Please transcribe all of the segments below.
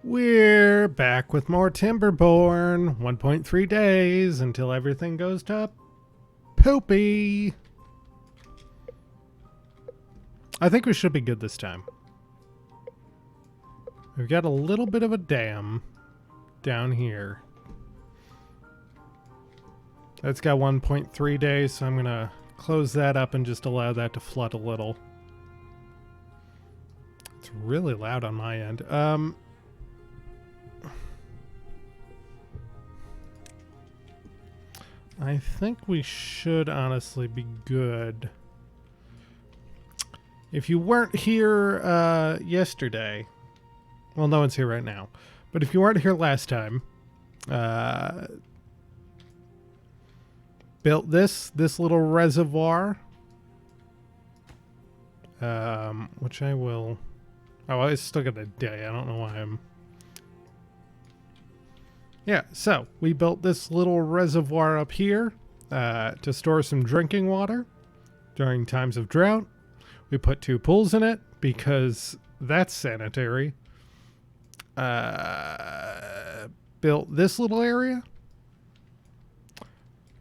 We're back with more Timberborn. 1.3 days until everything goes to poopy. I think we should be good this time. We've got a little bit of a dam down here. That's got 1.3 days, so I'm going to close that up and just allow that to flood a little. It's really loud on my end. I think we should honestly be good. If you weren't here yesterday, well, no one's here right now, but if you weren't here last time, built this little reservoir, which I will. Oh, I still got a day. I don't know why I'm. Yeah, so we built this little reservoir up here to store some drinking water during times of drought. We put 2 pools in it because that's sanitary. Built this little area.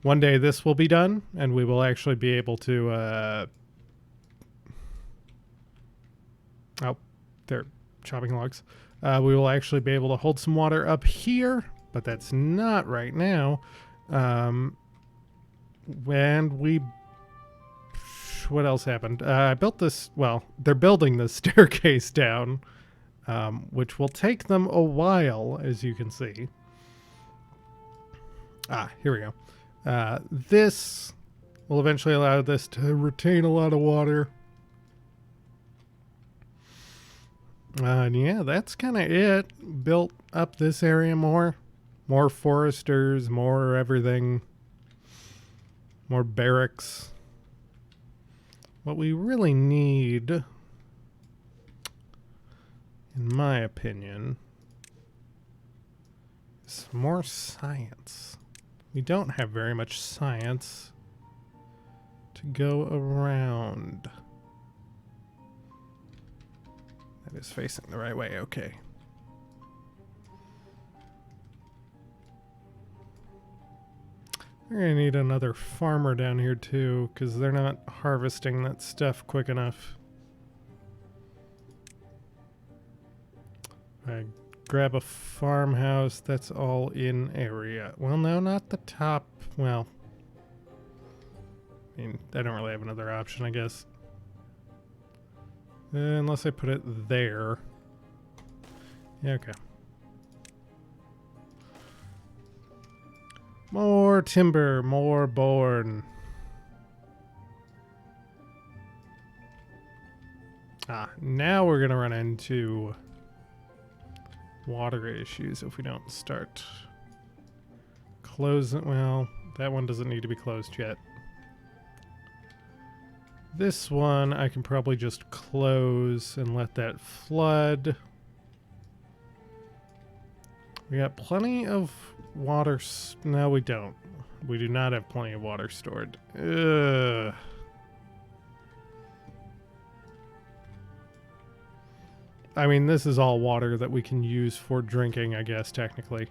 One day this will be done, and we will actually be able to... oh, they're chopping logs. We will actually be able to hold some water up here, but that's not right now. And we... What else happened? I built this... Well, they're building the staircase down, which will take them a while, as you can see. Ah, here we go. This will eventually allow this to retain a lot of water. And yeah, that's kind of it. Built up this area more. More foresters, more everything. More barracks. What we really need, in my opinion, is more science. We don't have very much science to go around. That is facing the right way, okay. We're gonna need another farmer down here too, because they're not harvesting that stuff quick enough. I grab a farmhouse that's all in area. Well, no, not the top. Well, I mean, I don't really have another option, I guess. Unless I put it there. Yeah, okay. More timber, more born. Ah, now we're gonna run into water issues if we don't start closing. Well, that one doesn't need to be closed yet. This one I can probably just close and let that flood. We got plenty of water. No, we don't. We do not have plenty of water stored. Ugh. I mean, this is all water that we can use for drinking, I guess, technically.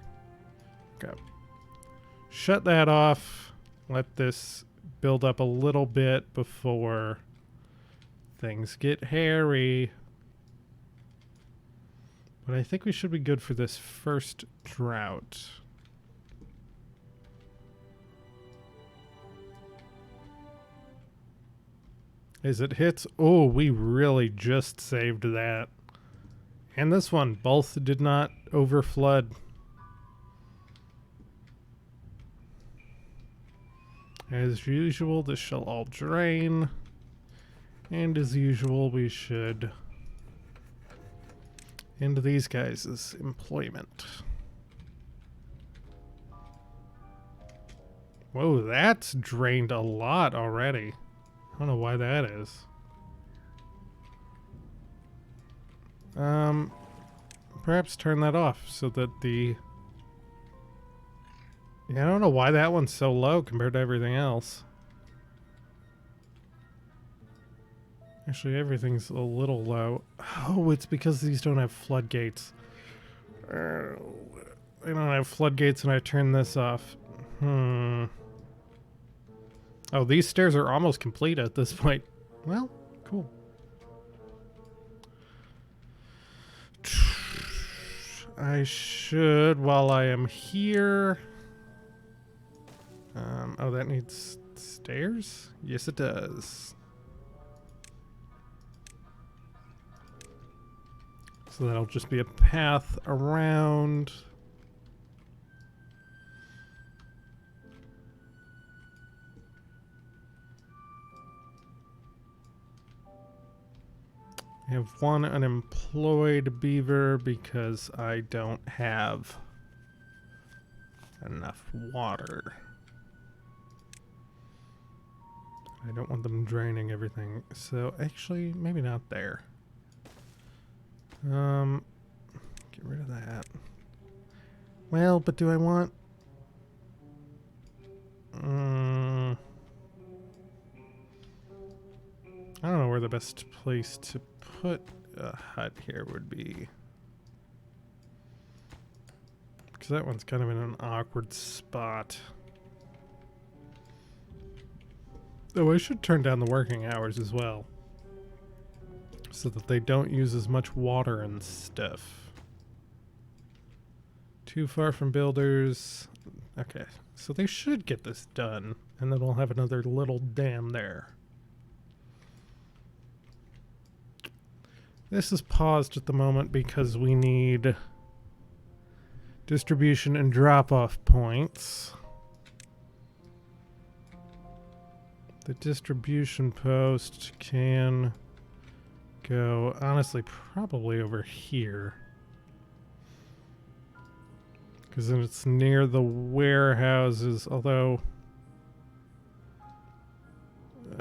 Okay. Shut that off. Let this build up a little bit before things get hairy. But I think we should be good for this first drought. As it hits, oh, we really just saved that. And this one, both did not overflood. As usual, this shall all drain. And as usual, we should end these guys' employment. Whoa, that's drained a lot already. I don't know why that is. Perhaps turn that off so that the... Yeah, I don't know why that one's so low compared to everything else. Actually, everything's a little low. Oh, it's because these don't have floodgates. I don't have floodgates and I turn this off. Oh, these stairs are almost complete at this point. Well, cool. I should, while I am here... oh, that needs stairs? Yes, it does. So that'll just be a path around. I have one unemployed beaver because I don't have enough water. I don't want them draining everything. So actually, maybe not there. Get rid of that. Well, but do I want... I don't know where the best place to put a hut here would be. Because that one's kind of in an awkward spot. Oh, I should turn down the working hours as well, so that they don't use as much water and stuff. Too far from builders. Okay, so they should get this done, and then we'll have another little dam there. This is paused at the moment because we need distribution and drop-off points. The distribution post can go, honestly, probably over here. Because then it's near the warehouses, although...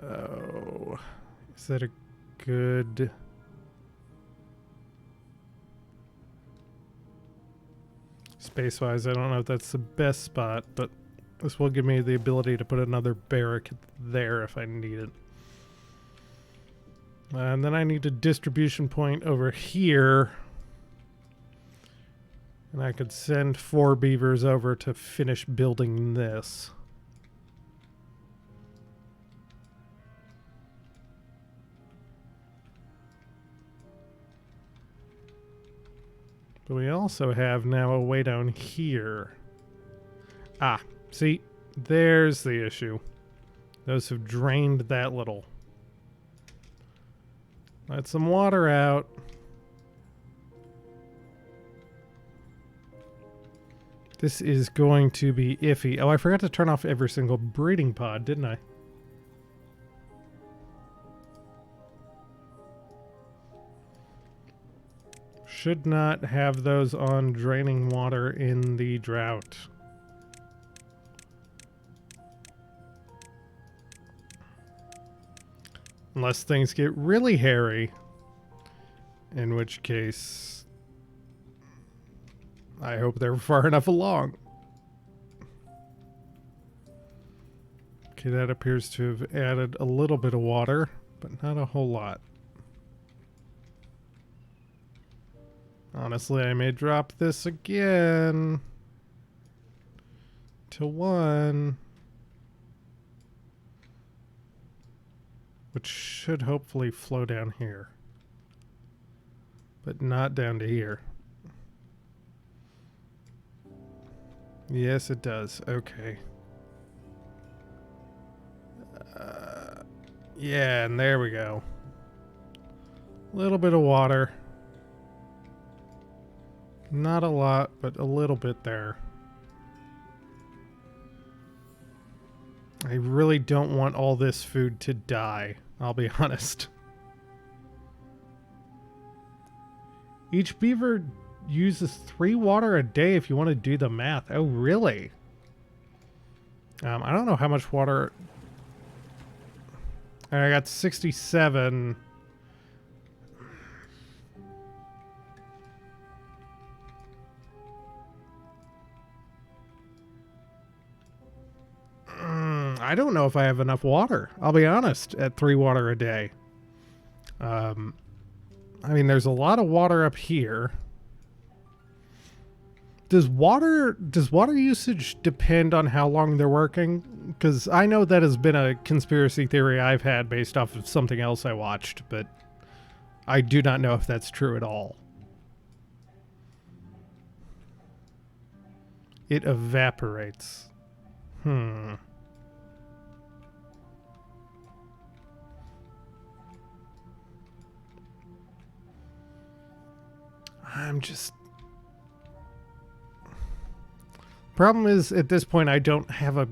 Oh, is that a good... Space-wise, I don't know if that's the best spot, but this will give me the ability to put another barrack there if I need it. And then I need a distribution point over here. And I could send 4 beavers over to finish building this. But we also have now a way down here. Ah, see, there's the issue. Those have drained that little. Let some water out. This is going to be iffy. Oh, I forgot to turn off every single breeding pod, didn't I? Should not have those on draining water in the drought. Unless things get really hairy. In which case, I hope they're far enough along. Okay, that appears to have added a little bit of water, but not a whole lot. Honestly, I may drop this again to 1, which should hopefully flow down here, but not down to here. Yes, it does. Okay. Yeah, and there we go. A little bit of water. Not a lot, but a little bit there. I really don't want all this food to die, I'll be honest. Each beaver uses 3 water a day if you want to do the math. Oh, really? I don't know how much water... I got 67... I don't know if I have enough water. I'll be honest, at 3 water a day. I mean, there's a lot of water up here. Does water usage depend on how long they're working? Because I know that has been a conspiracy theory I've had based off of something else I watched, but I do not know if that's true at all. It evaporates. I'm just... Problem is, at this point, I don't have a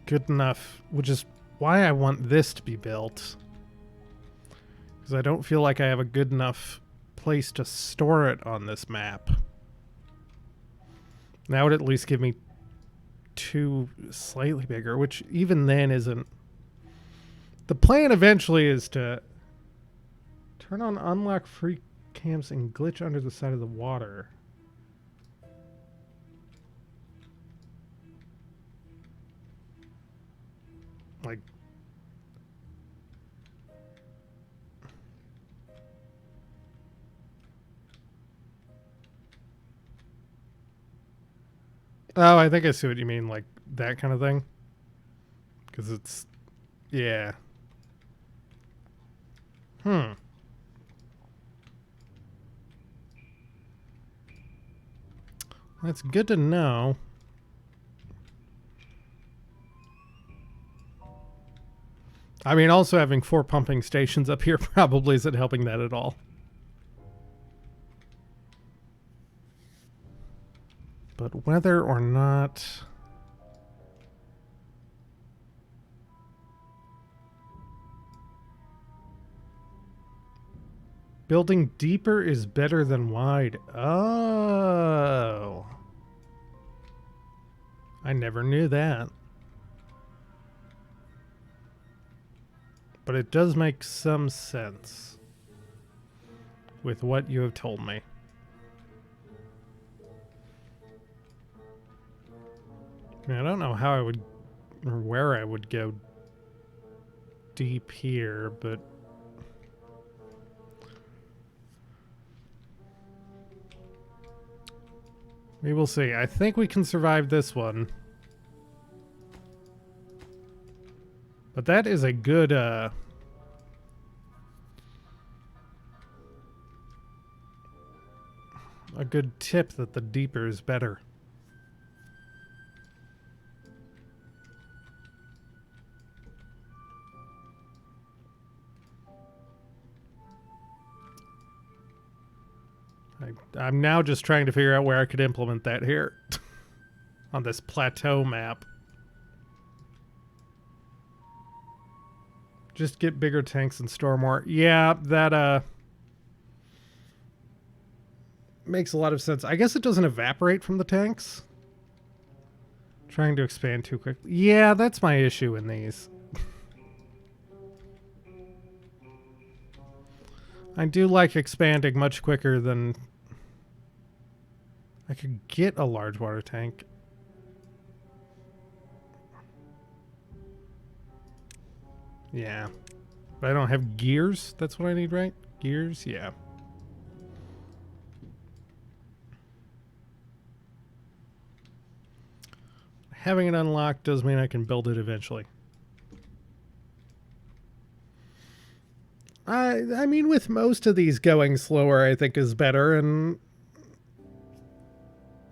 good enough... Which is why I want this to be built. Because I don't feel like I have a good enough place to store it on this map. That would at least give me 2 slightly bigger, which even then isn't... The plan eventually is to turn on unlock free camps and glitch under the side of the water. Like... Oh, I think I see what you mean, like that kind of thing. Because it's... Yeah. That's good to know. I mean, also having 4 pumping stations up here probably isn't helping that at all. But whether or not... Building deeper is better than wide. Oh. I never knew that. But it does make some sense with what you have told me. I mean, I don't know how I would, or where I would go deep here, but... We will see. I think we can survive this one. But that is a good, a good tip that the deeper is better. I'm now just trying to figure out where I could implement that here on this plateau map. Just get bigger tanks and store more. Yeah, that makes a lot of sense. I guess it doesn't evaporate from the tanks. Trying to expand too quickly. Yeah, that's my issue in these. I do like expanding much quicker than... I could get a large water tank. Yeah. But I don't have gears. That's what I need, right? Gears? Yeah. Having it unlocked does mean I can build it eventually. I mean, with most of these going slower, I think is better, and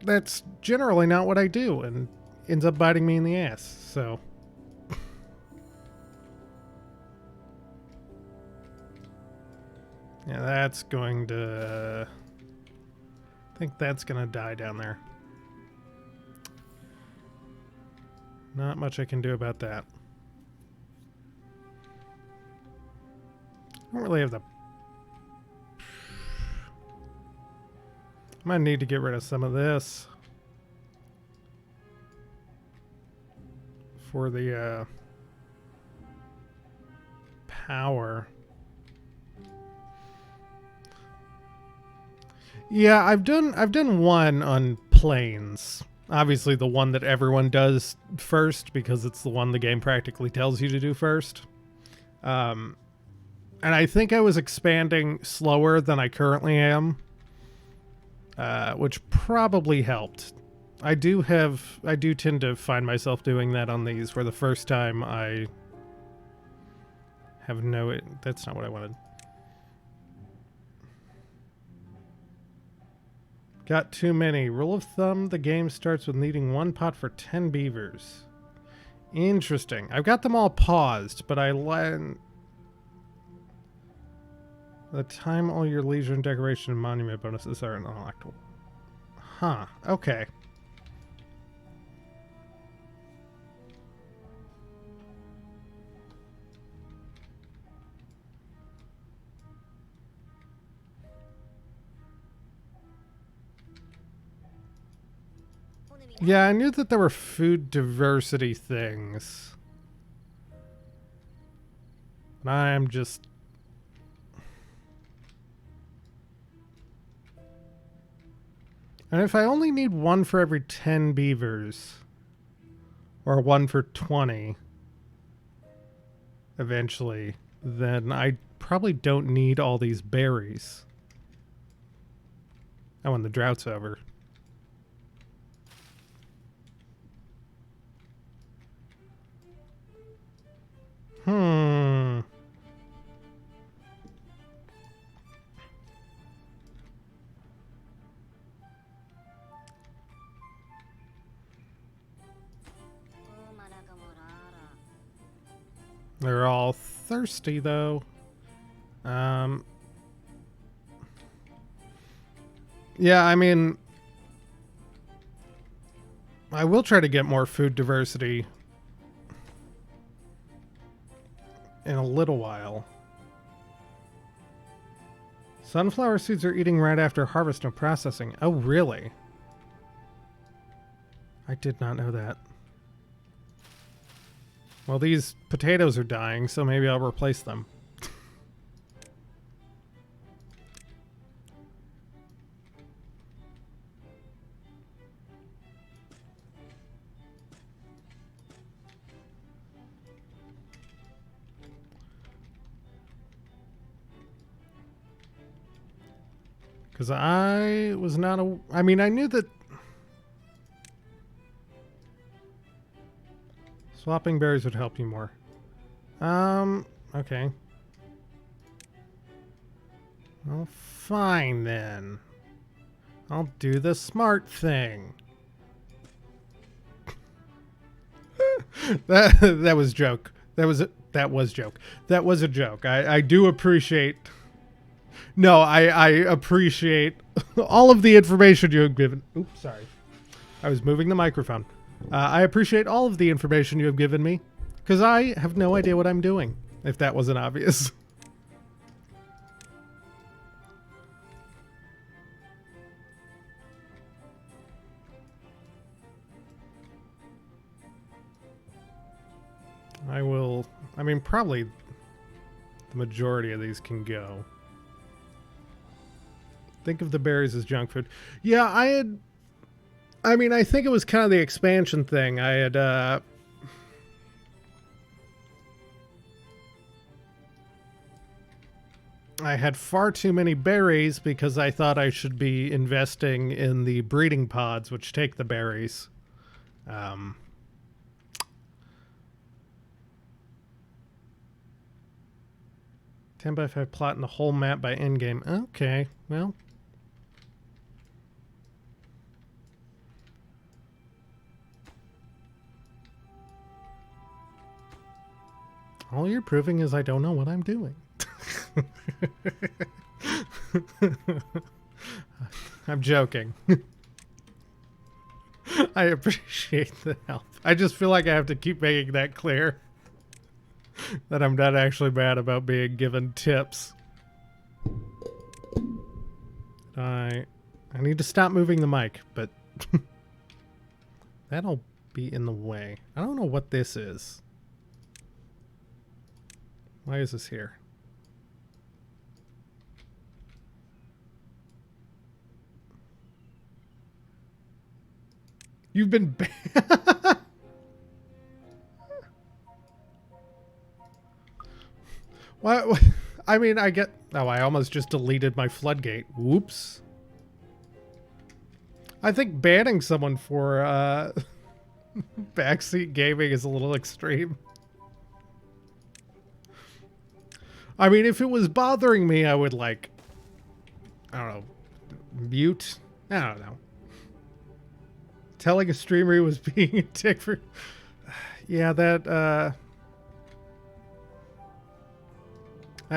that's generally not what I do, and ends up biting me in the ass, so... Yeah, that's going to... I think that's going to die down there. Not much I can do about that. I don't really have the... Might need to get rid of some of this. For the, power. Yeah, I've done one on planes. Obviously the one that everyone does first, because it's the one the game practically tells you to do first. And I think I was expanding slower than I currently am, which probably helped. I do tend to find myself doing that on these, where the first time I have no... That's not what I wanted. Got too many. Rule of thumb, the game starts with needing 1 pot for 10 beavers. Interesting. I've got them all paused, but the time all your leisure and decoration and monument bonuses are unlocked. Huh. Okay. Yeah, I knew that there were food diversity things. And I'm just... And if I only need 1 for every 10 beavers, or 1 for 20, eventually, then I probably don't need all these berries. Oh, when the drought's over. They're all thirsty, though. Yeah, I mean, I will try to get more food diversity in a little while. Sunflower seeds are eating right after harvest, no processing. Oh, really? I did not know that. Well, these potatoes are dying, so maybe I'll replace them. Because I was not a... I mean, I knew that... Swapping berries would help you more. Okay. Well, fine then. I'll do the smart thing. that was joke. That was joke. That was a joke. I do appreciate... No, I appreciate all of the information you have given. Oops, sorry. I was moving the microphone. I appreciate all of the information you have given me, because I have no idea what I'm doing, if that wasn't obvious. I mean, probably the majority of these can go. Think of the berries as junk food. Yeah, I mean, I think it was kind of the expansion thing. I had far too many berries because I thought I should be investing in the breeding pods, which take the berries. 10x5 plot in the whole map by endgame. Okay, well... All you're proving is I don't know what I'm doing. I'm joking. I appreciate the help. I just feel like I have to keep making that clear. That I'm not actually mad about being given tips. I need to stop moving the mic, but that'll be in the way. I don't know what this is. Why is this here? You've been What? I mean, I get... Oh, I almost just deleted my floodgate. Whoops. I think banning someone for backseat gaming is a little extreme. I mean, if it was bothering me, I would, like, I don't know, mute? I don't know. Telling a streamer he was being a dick for... Yeah, that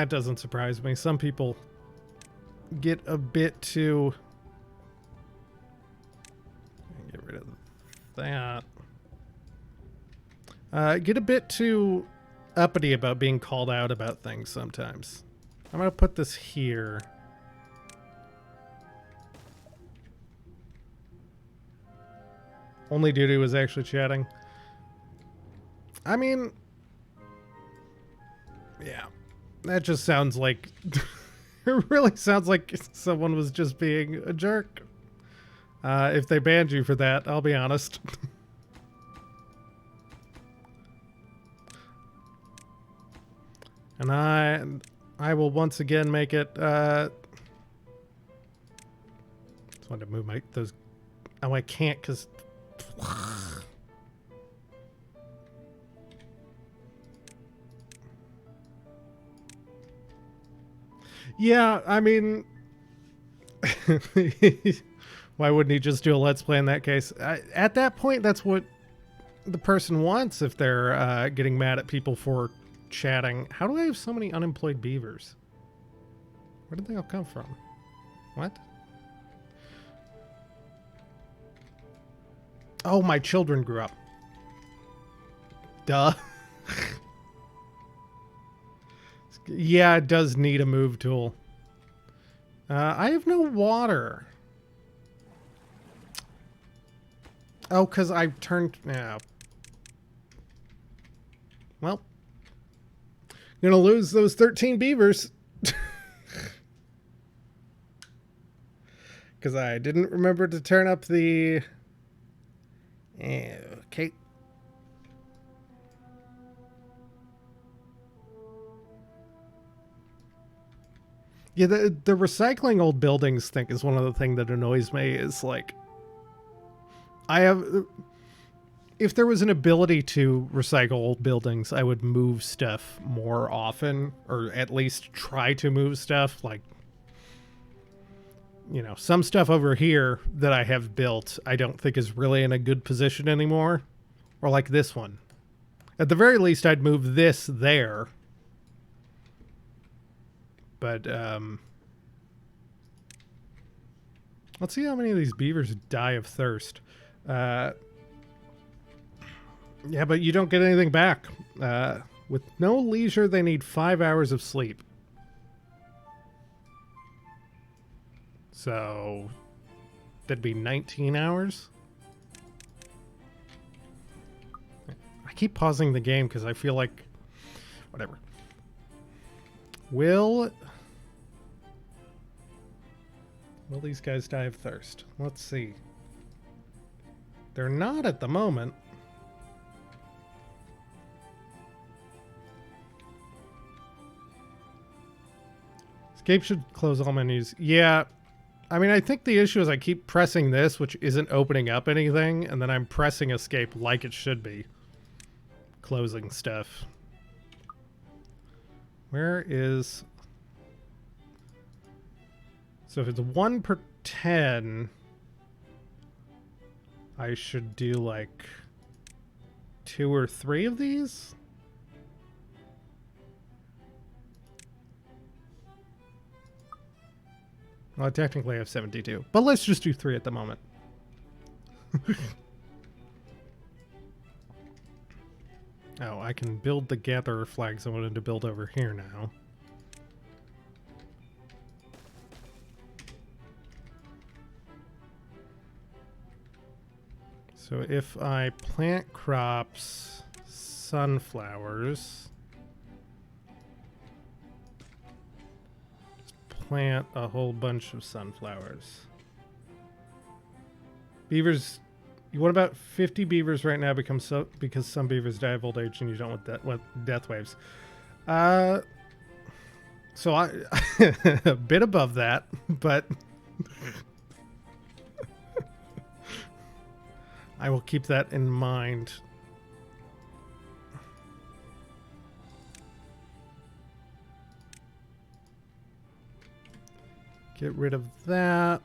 doesn't surprise me. Some people get a bit too... Get rid of that. Get a bit too uppity about being called out about things sometimes. I'm going to put this here. Only dude who was actually chatting. I mean, yeah, that just sounds like, it really sounds like someone was just being a jerk. If they banned you for that, I'll be honest. And I will once again make it, just wanted to move those, oh, I can't because, yeah, I mean, why wouldn't he just do a Let's Play in that case? At that point, that's what the person wants if they're getting mad at people for chatting. How do I have so many unemployed beavers? Where did they all come from? What? Oh, my children grew up. Duh. Yeah, it does need a move tool. I have no water. Oh, because I turned... Yeah. Well. Gonna lose those 13 beavers. Because I didn't remember to turn up the... Okay. Yeah, the recycling old buildings thing is one of the things that annoys me is like... If there was an ability to recycle old buildings, I would move stuff more often, or at least try to move stuff. Like, you know, some stuff over here that I have built, I don't think is really in a good position anymore. Or like this one. At the very least, I'd move this there. But, let's see how many of these beavers die of thirst. Yeah, but you don't get anything back. With no leisure, they need 5 hours of sleep. So, that'd be 19 hours? I keep pausing the game because I feel like... Whatever. Will these guys die of thirst? Let's see. They're not at the moment. Escape should close all menus. Yeah. I mean, I think the issue is I keep pressing this, which isn't opening up anything, and then I'm pressing escape like it should be. Closing stuff. Where is... So if it's 1 per 10, I should do like 2 or 3 of these? Well, I technically have 72, but let's just do 3 at the moment. Oh, I can build the gatherer flags I wanted to build over here now. So if I plant crops, sunflowers, plant a whole bunch of sunflowers. Beavers, you want about 50 beavers right now because some beavers die of old age and you don't want death waves. So I a bit above that, but I will keep that in mind. Get rid of that.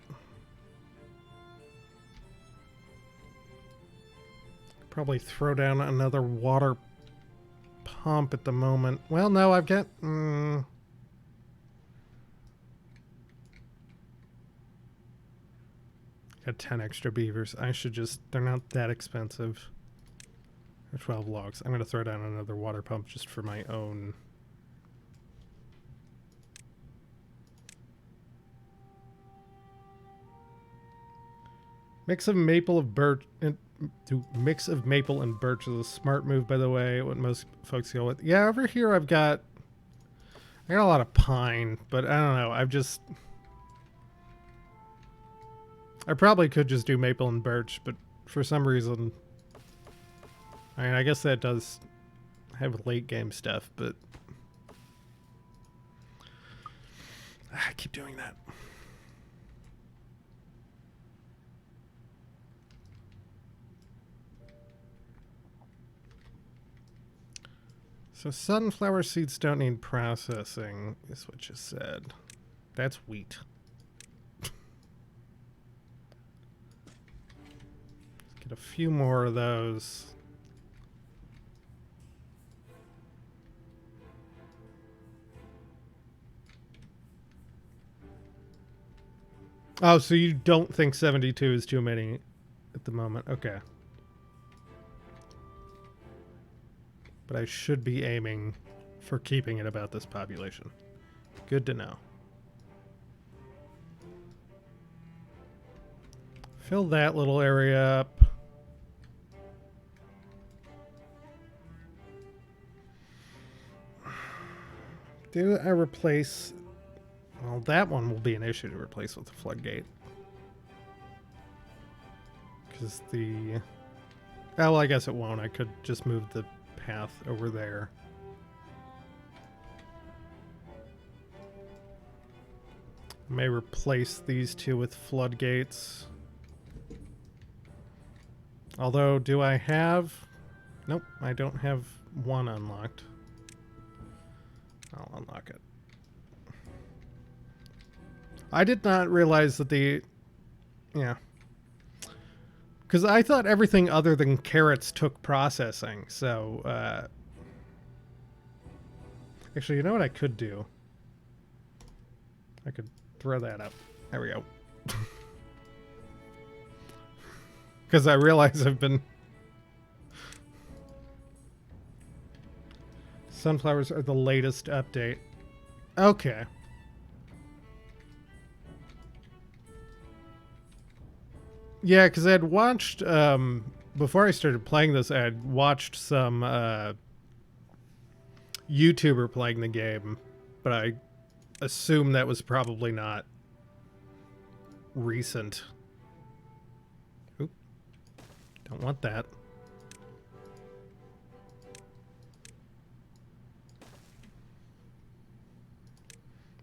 Probably throw down another water pump at the moment. Well, no, I've got... got 10 extra beavers. I should just... They're not that expensive. Or 12 logs. I'm going to throw down another water pump just for my own... Mix of maple and birch... Mix of maple and birch is a smart move, by the way. What most folks go with. Yeah, over here I got a lot of pine, but I don't know. I probably could just do maple and birch, but for some reason, I mean, I guess that does have late game stuff, but I keep doing that. So sunflower seeds don't need processing, is what you said. That's wheat. Let's get a few more of those. Oh, so you don't think 72 is too many at the moment? Okay. But I should be aiming for keeping it about this population. Good to know. Fill that little area up. Do I replace... Well, that one will be an issue to replace with the floodgate. Because the... Oh, well, I guess it won't. I could just move the path over there. I may replace these two with floodgates. Although, do I have... Nope, I don't have one unlocked. I'll unlock it. I did not realize that the... Yeah. Because I thought everything other than carrots took processing, so... Actually, you know what I could do? I could throw that up. There we go. Because I realize I've been... Sunflowers are the latest update. Okay. Yeah, because I had watched, before I started playing this, I had watched some YouTuber playing the game, but I assume that was probably not recent. Oop. Don't want that.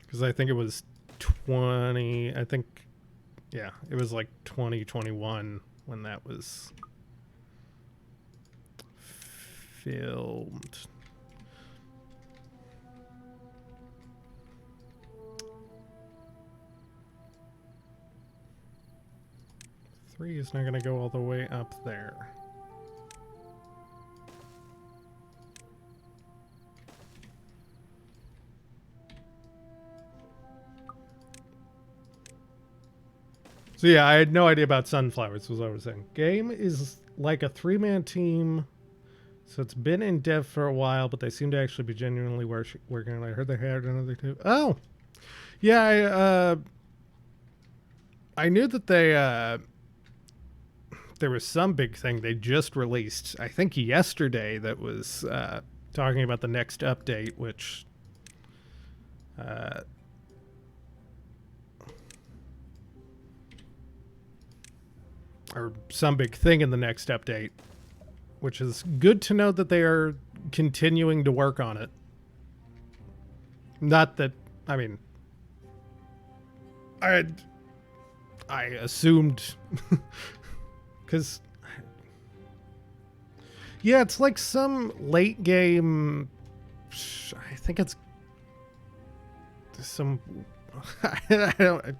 Because I think it was 20, I think... Yeah, it was like 2021 when that was filmed. Three is not going to go all the way up there. So yeah, I had no idea about sunflowers, was what I was saying. Game is like a three-man team, so it's been in dev for a while, but they seem to actually be genuinely working on it. I heard they had another two. Oh! Yeah, I knew that they, there was some big thing they just released, I think yesterday, that was talking about the next update, which... or some big thing in the next update, which is good to know that they are continuing to work on it. Not that, I mean, I assumed, because Yeah, it's like some late game. I think it's some. I don't.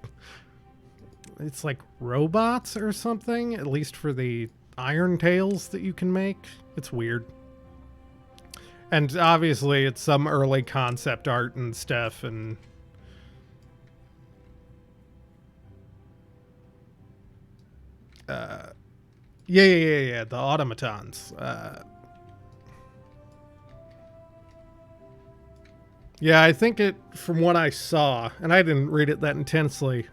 It's like robots or something. At least for the iron tails that you can make. It's weird. And obviously, it's some early concept art and stuff, and yeah, the automatons. Yeah, I think it, from what I saw, and I didn't read it that intensely,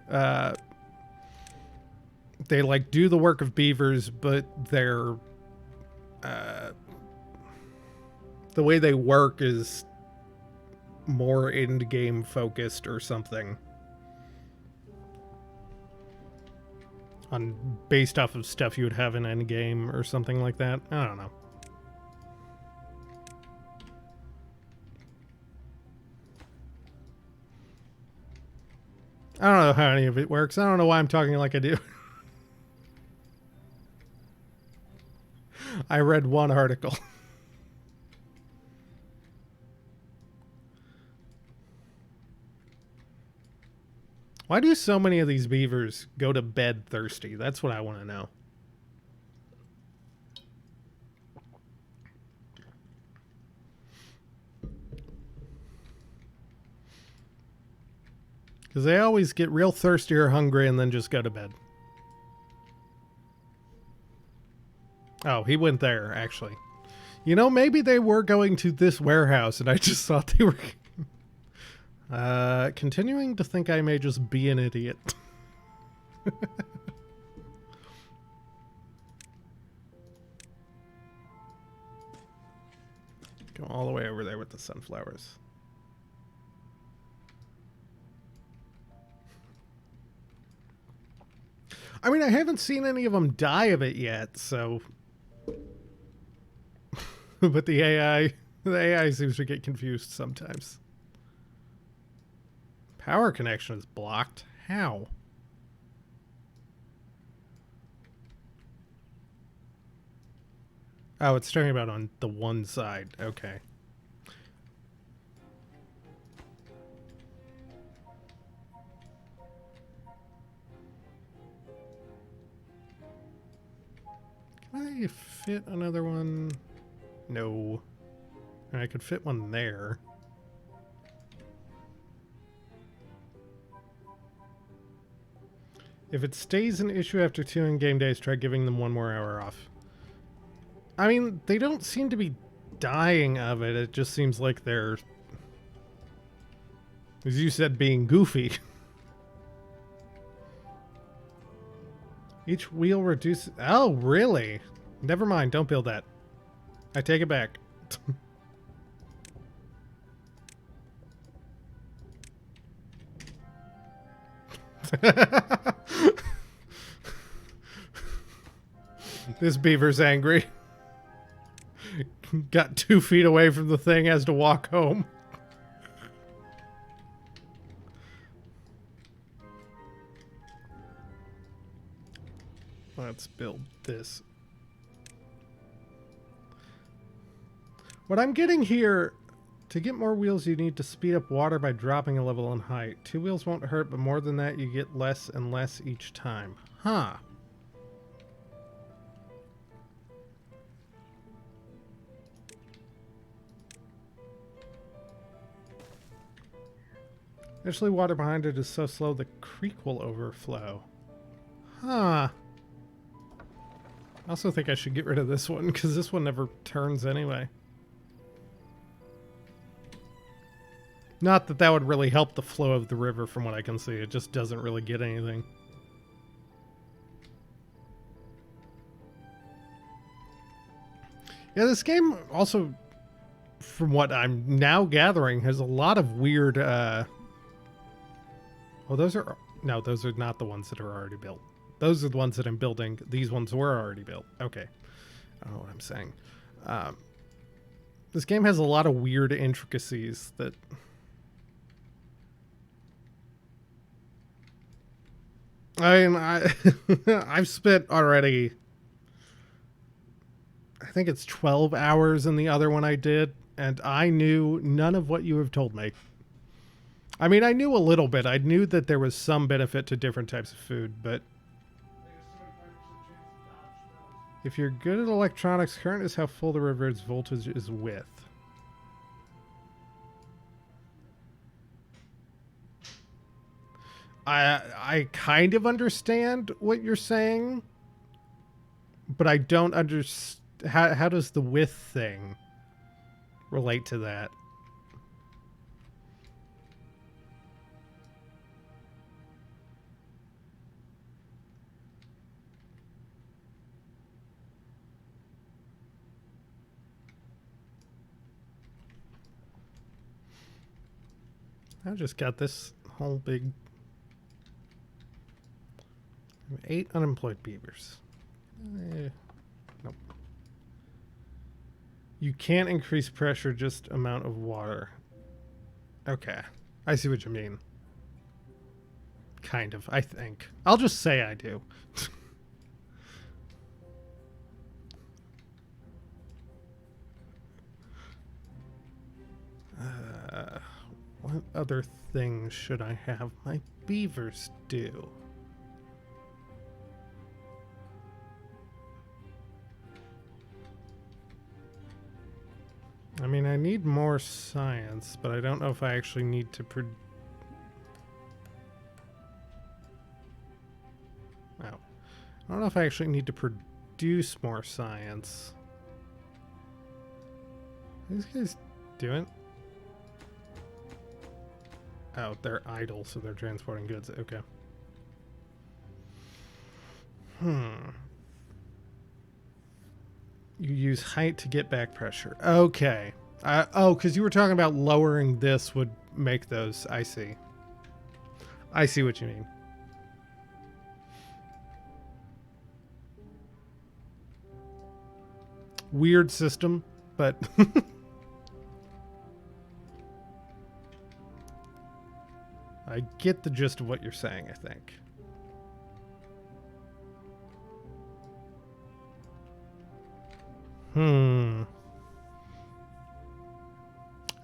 they like do the work of beavers, but they're the way they work is more end game focused or something, on based off of stuff you would have in end game or something like that. I don't know. I don't know how any of it works. I don't know why I'm talking like I do. I read one article. Why do so many of these beavers go to bed thirsty? That's what I want to know. Because they always get real thirsty or hungry and then just go to bed. Oh, he went there, actually. You know, maybe they were going to this warehouse and I just thought they were... continuing to think I may just be an idiot. Go all the way over there with the sunflowers. I mean, I haven't seen any of them die of it yet, so... But the AI seems to get confused sometimes. Power connection is blocked. How? Oh, it's talking about on the one side. Okay. Can I fit another one? No. I could fit one there. If it stays an issue after 2 in-game days, try giving them 1 more hour off. I mean, they don't seem to be dying of it. It just seems like they're, as you said, being goofy. Each wheel reduces... Oh, really? Never mind. Don't build that. I take it back. This beaver's angry. Got 2 feet away from the thing, has to walk home. Let's build this. What I'm getting here, to get more wheels, you need to speed up water by dropping a level in height. 2 wheels won't hurt, but more than that, you get less and less each time. Huh. Initially, water behind it is so slow the creek will overflow. Huh. I also think I should get rid of this one, because this one never turns anyway. Not that that would really help the flow of the river from what I can see. It just doesn't really get anything. Yeah, this game also, from what I'm now gathering, has a lot of weird... Well, those are... No, those are not the ones that are already built. Those are the ones that I'm building. These ones were already built. Okay. I don't know what I'm saying. This game has a lot of weird intricacies that... I mean, I've spent already... I think it's 12 hours in the other one I did, and I knew none of what you have told me. I mean, I knew a little bit. I knew that there was some benefit to different types of food, but if you're good at electronics, current is how full the reverse voltage is with. I kind of understand what you're saying, but I don't understand. How does the width thing relate to that? I just got this whole big 8 unemployed beavers. Nope. You can't increase pressure, just amount of water. Okay. I see what you mean. Kind of, I think. I'll just say I do. What other things should I have my beavers do? I mean, I need more science, but I don't know if I actually need to I don't know if I actually need to produce more science. What are these guys doing? Oh, they're idle, so they're transporting goods. Okay. You use height to get back pressure. Okay. Oh, because you were talking about lowering this would make those. I see. I see what you mean. Weird system, but... I get the gist of what you're saying, I think. I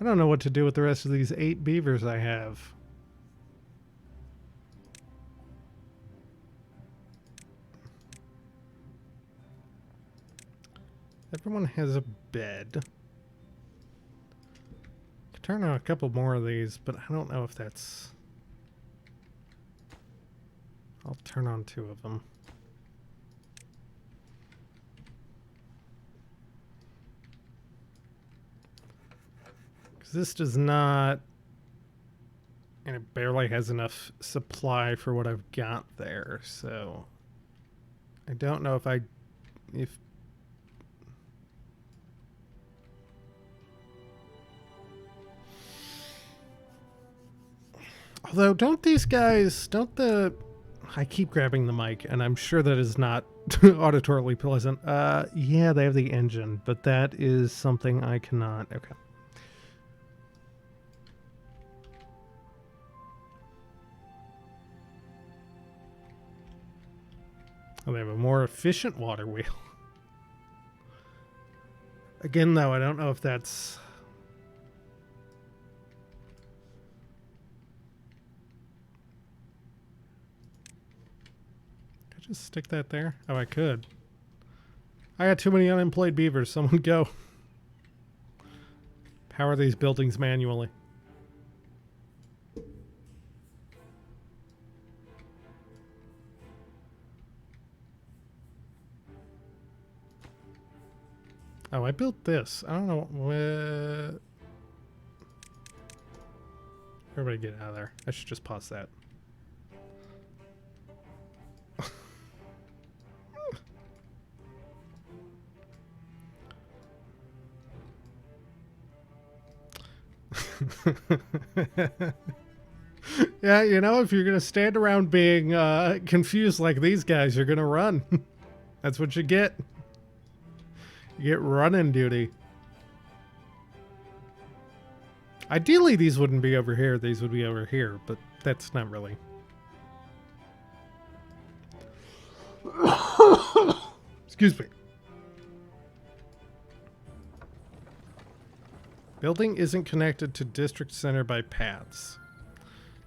don't know what to do with the rest of these 8 beavers I have. Everyone has a bed. Could turn on a couple more of these, but I don't know if that's... I'll turn on 2 of them. Because this does not... And it barely has enough supply for what I've got there, so... I don't know if Although, don't the... I keep grabbing the mic, and I'm sure that is not auditorily pleasant. Yeah, they have the engine, but that is something I cannot... Okay. Oh, they have a more efficient water wheel. Again, though, I don't know if that's... Just stick that there? Oh, I could. I got too many unemployed beavers. Someone go. Power these buildings manually. Oh, I built this. I don't know what... Everybody get out of there. I should just pause that. Yeah, you know, if you're going to stand around being confused like these guys, you're going to run. That's what you get. You get running duty. Ideally, these wouldn't be over here. These would be over here, but that's not really. Excuse me. Building isn't connected to district center by paths.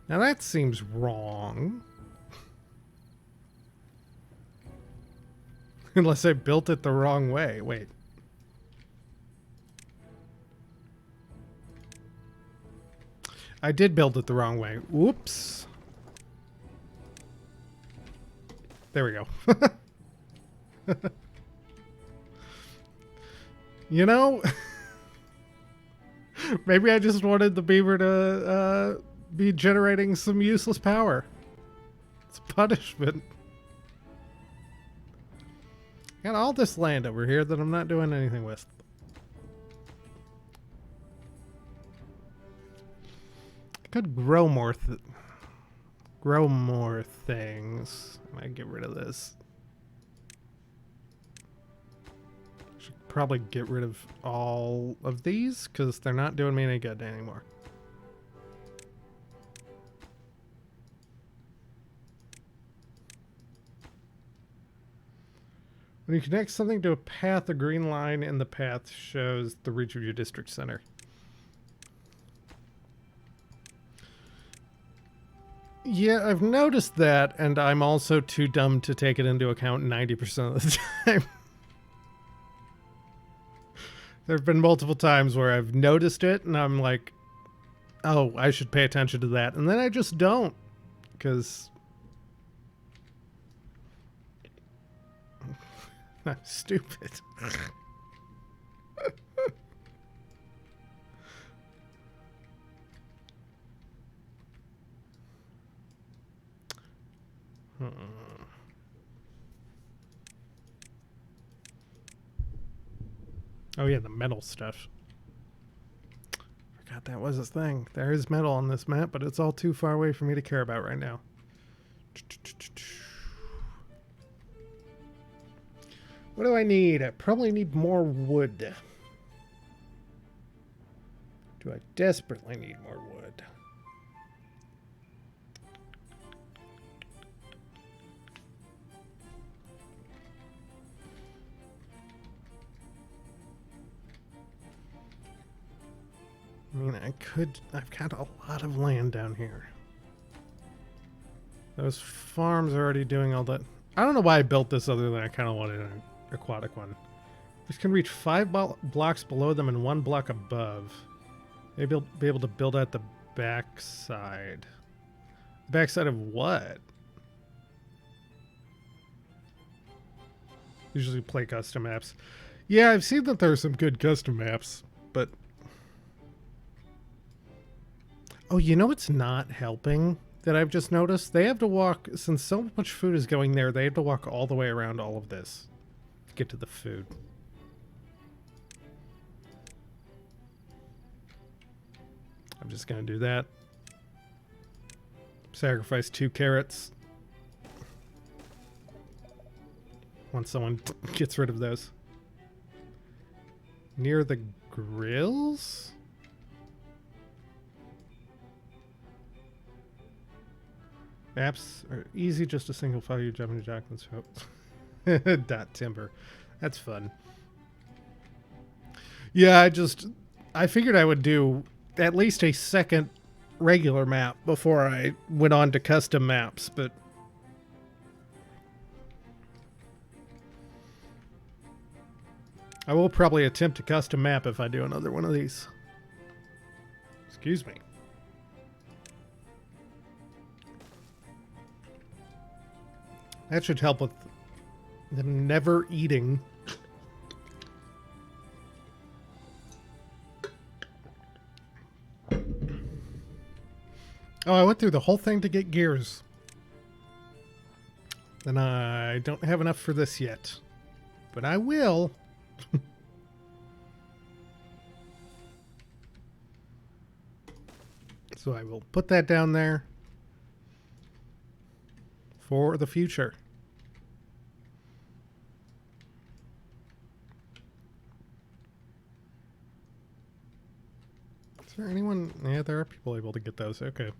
Now that seems wrong. Unless I built it the wrong way. Wait. I did build it the wrong way. Whoops. There we go. You know, maybe I just wanted the beaver to be generating some useless power. It's punishment. Got all this land over here that I'm not doing anything with. I could grow more things. I might get rid of this. Should probably get rid of all of these because they're not doing me any good anymore. When you connect something to a path, a green line in the path shows the reach of your district center. Yeah, I've noticed that, and I'm also too dumb to take it into account 90% of the time. There have been multiple times where I've noticed it, and I'm like, oh, I should pay attention to that. And then I just don't, because I'm stupid. Oh yeah, the metal stuff. Forgot that was a thing. There is metal on this map, but it's all too far away for me to care about right now. What do I need? I probably need more wood. Do I desperately need more wood? I mean, I could... I've got a lot of land down here. Those farms are already doing all that. I don't know why I built this other than I kind of wanted an aquatic one. This can reach 5 blocks below them and 1 block above. Maybe I'll be able to build out the backside. Backside of what? Usually play custom maps. Yeah, I've seen that there are some good custom maps, but... Oh, you know what's not helping that I've just noticed? They have to walk, since so much food is going there, they have to walk all the way around all of this to get to the food. I'm just going to do that. Sacrifice 2 carrots. Once someone gets rid of those. Near the grills? Maps are easy, just a single file you jump into Jacqueline's hope. Dot timber. That's fun. Yeah, I figured I would do at least a second regular map before I went on to custom maps, but I will probably attempt a custom map if I do another one of these. Excuse me. That should help with them never eating. Oh, I went through the whole thing to get gears. And I don't have enough for this yet. But I will. So I will put that down there for the future. Is there anyone? Yeah, there are people able to get those. Okay.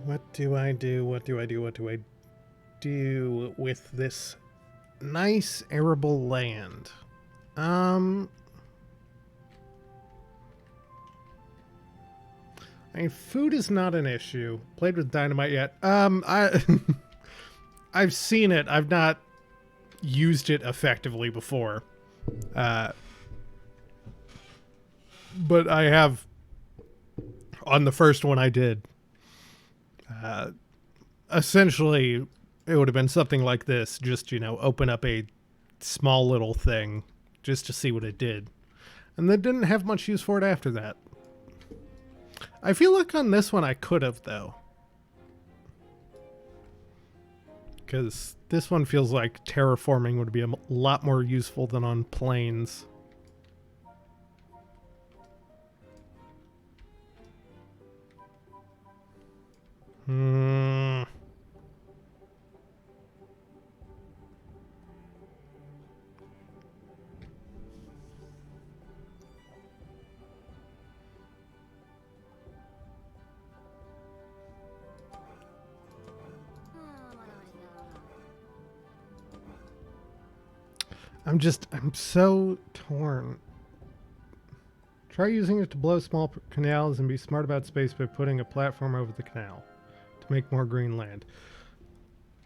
What do I do? What do I do? What do I do with this nice arable land? I mean, food is not an issue. Played with dynamite yet? I've seen it. I've not used it effectively before. But I have on the first one I did. Essentially, it would have been something like this. Just, you know, open up a small little thing just to see what it did. And then didn't have much use for it after that. I feel like on this one I could have, though. Because this one feels like terraforming would be a lot more useful than on plains. I'm so torn. Try using it to blow small canals and be smart about space by putting a platform over the canal to make more green land.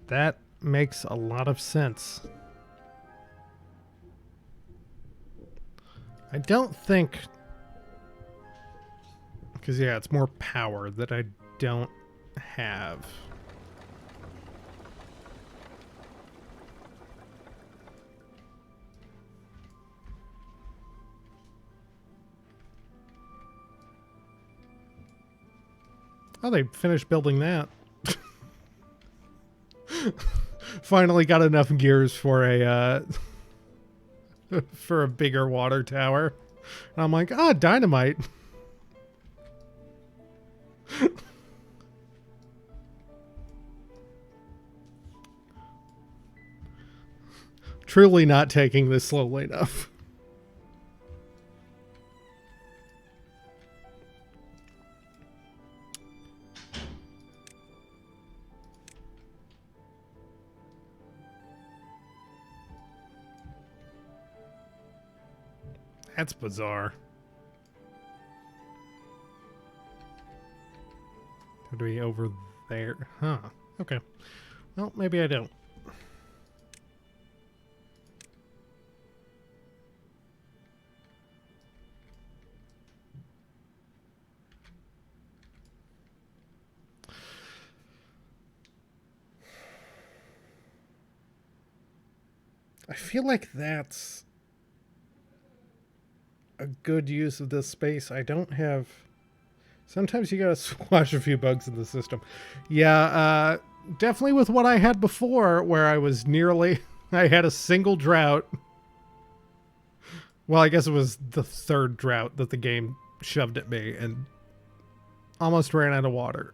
That makes a lot of sense. I don't think... Because, yeah, it's more power that I don't have. Oh, they finished building that. Finally got enough gears for a for a bigger water tower. And I'm like, ah, dynamite. Truly not taking this slowly enough. That's bizarre. Could be over there. Huh. Okay. Well, maybe I don't. I feel like that's a good use of this space. I don't have... Sometimes you gotta squash a few bugs in the system. Yeah, definitely with what I had before, where I was nearly... I had a single drought. Well, I guess it was the third drought that the game shoved at me, and almost ran out of water.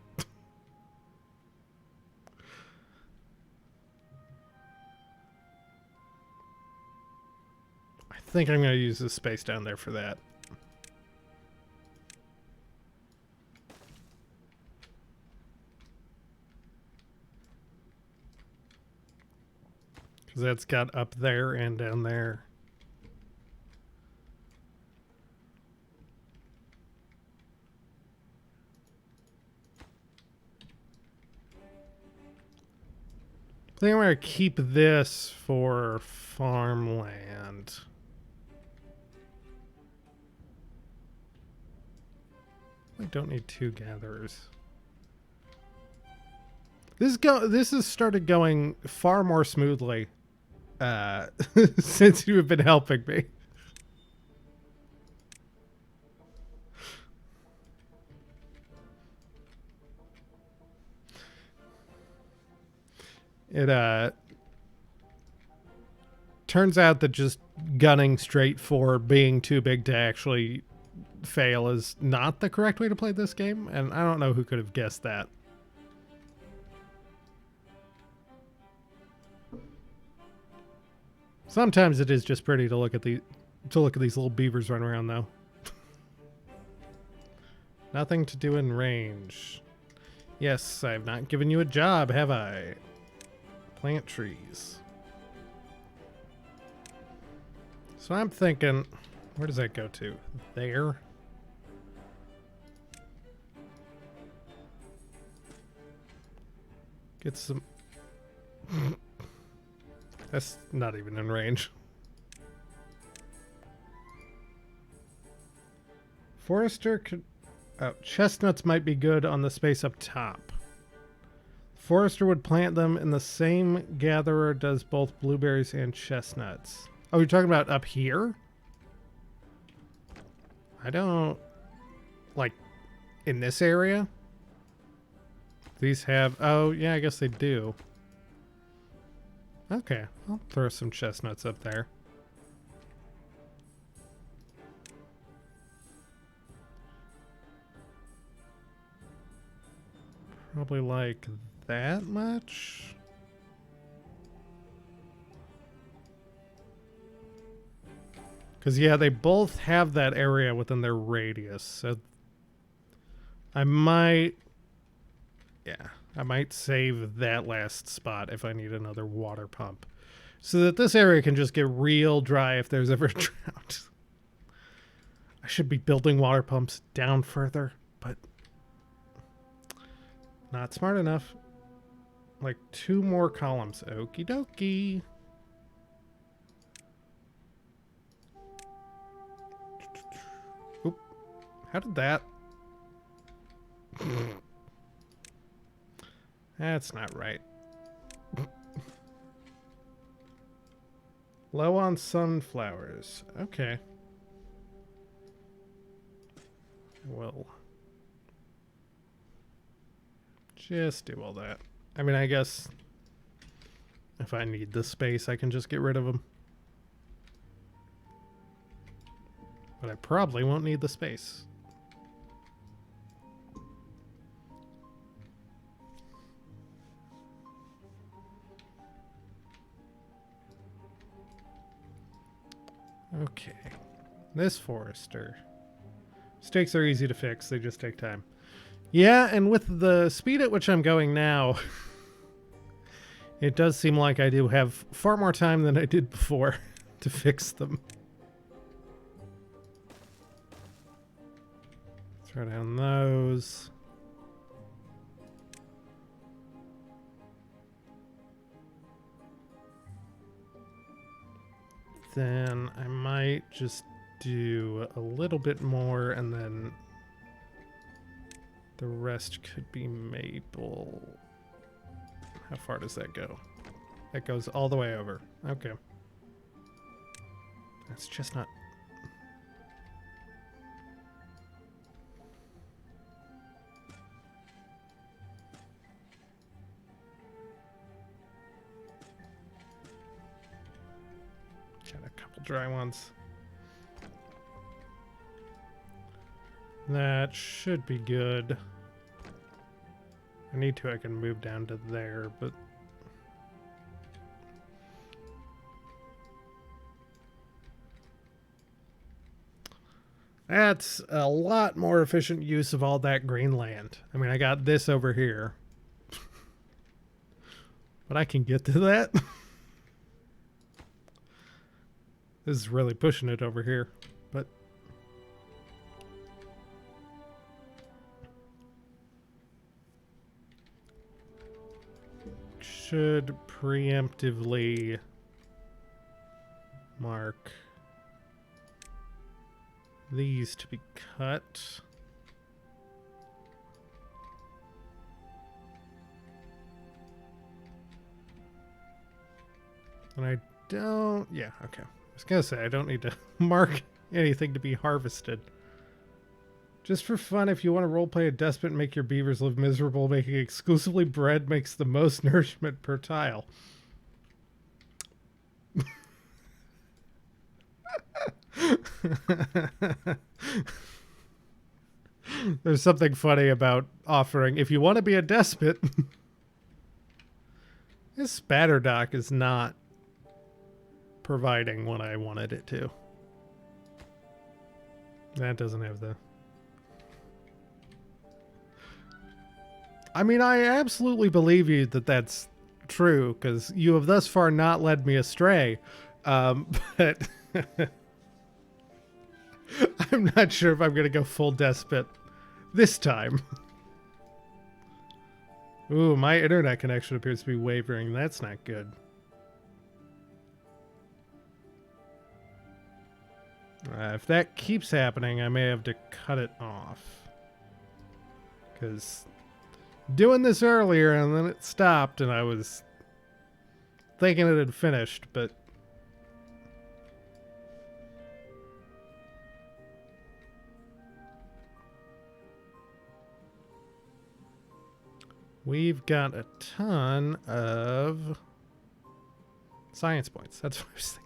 I think I'm going to use this space down there for that. Because that's got up there and down there. I think I'm going to keep this for farmland. I don't need two gatherers. This has started going far more smoothly since you have been helping me. It turns out that just gunning straight for being too big to actually fail is not the correct way to play this game, and I don't know who could have guessed that. Sometimes it is just pretty to look at these little beavers run around, though. Nothing to do in range. Yes, I've not given you a job, have I? Plant trees. So I'm thinking, where does that go to? There? Get some... That's not even in range. Forester could... Oh, chestnuts might be good on the space up top. Forester would plant them in the same gatherer does both blueberries and chestnuts. Oh, you're talking about up here? I don't... Like, in this area? These have... Oh, yeah, I guess they do. Okay, I'll throw some chestnuts up there. Probably like that much. Because, yeah, they both have that area within their radius. So I might... Yeah, I might save that last spot if I need another water pump. So that this area can just get real dry if there's ever a drought. I should be building water pumps down further, but... Not smart enough. Like 2 more columns. Okie dokie. Oop. How did that? That's not right. Low on sunflowers. Okay. Well... Just do all that. I mean, I guess if I need the space, I can just get rid of them. But I probably won't need the space. Okay. This forester. Mistakes are easy to fix. They just take time. Yeah, and with the speed at which I'm going now, it does seem like I do have far more time than I did before to fix them. Throw down those. Then I might just do a little bit more and then... The rest could be maple. How far does that go? That goes all the way over. Okay. That's chestnut. Got a couple dry ones. That should be good. I need to, I can move down to there, but... That's a lot more efficient use of all that green land. I mean, I got this over here. But I can get to that. This is really pushing it over here, but... Should preemptively mark these to be cut. And I don't... Yeah, okay. I was gonna say, I don't need to mark anything to be harvested. Just for fun, if you want to roleplay a despot and make your beavers live miserable, making exclusively bread makes the most nourishment per tile. There's something funny about offering, if you want to be a despot, this spatter dock is not providing what I wanted it to. That doesn't have the... I mean, I absolutely believe you that that's true, because you have thus far not led me astray. But I'm not sure if I'm going to go full despot this time. Ooh, my internet connection appears to be wavering. That's not good. If that keeps happening, I may have to cut it off. Because doing this earlier and then it stopped and I was thinking it had finished, but we've got a ton of science points. That's what I was thinking.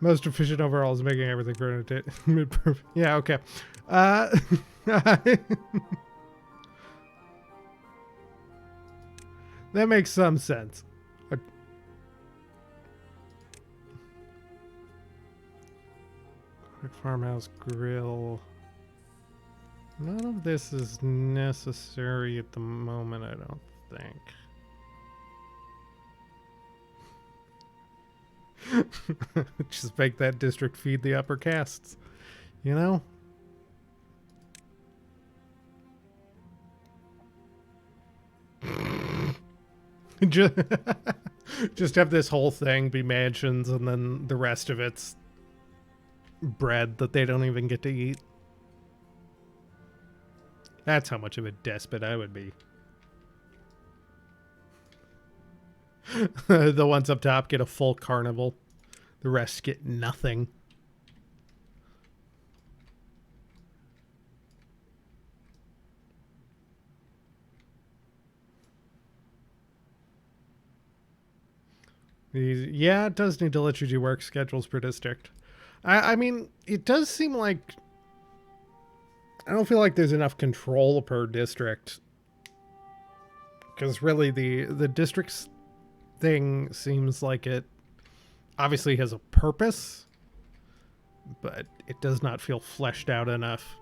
Most efficient overall is making everything for mid-perfect. Yeah, okay. That makes some sense. Quick farmhouse grill. None of this is necessary at the moment, I don't think. Just make that district feed the upper castes, you know? Just have this whole thing be mansions and then the rest of it's bread that they don't even get to eat. That's how much of a despot I would be. The ones up top get a full carnival. The rest get nothing. Yeah, it does need to let you do work schedules per district. I mean, it does seem like... I don't feel like there's enough control per district. Because really, the districts thing seems like it obviously has a purpose, but it does not feel fleshed out enough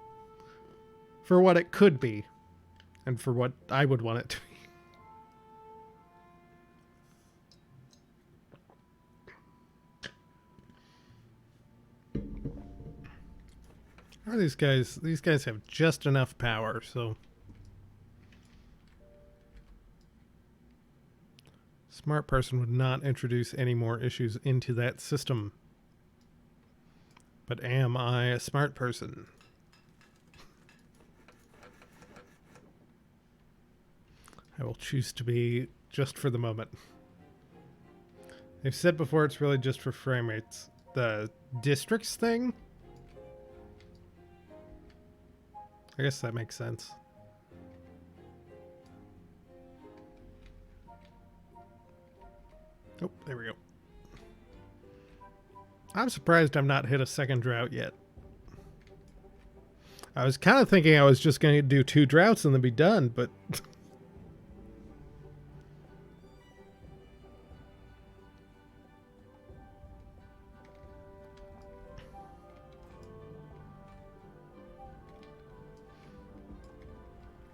for what it could be and for what I would want it to be. How are these guys? These guys have just enough power, so... Smart person would not introduce any more issues into that system. But am I a smart person? I will choose to be just for the moment. They've said before it's really just for frame rates. The districts thing? I guess that makes sense. Oh, there we go. I'm surprised I'm not hit a second drought yet. I was kind of thinking I was just going to do 2 droughts and then be done, but...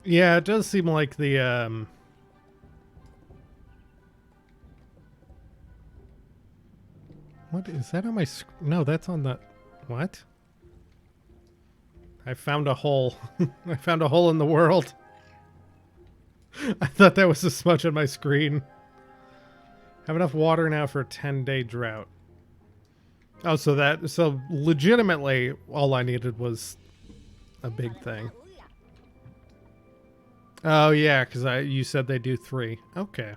Yeah, it does seem like the, What is that on my No, that's on the... What? I found a hole. I found a hole in the world. I thought that was a smudge on my screen. Have enough water now for a 10-day drought. Oh, so legitimately all I needed was a big thing. Oh yeah, because you said they do 3. Okay.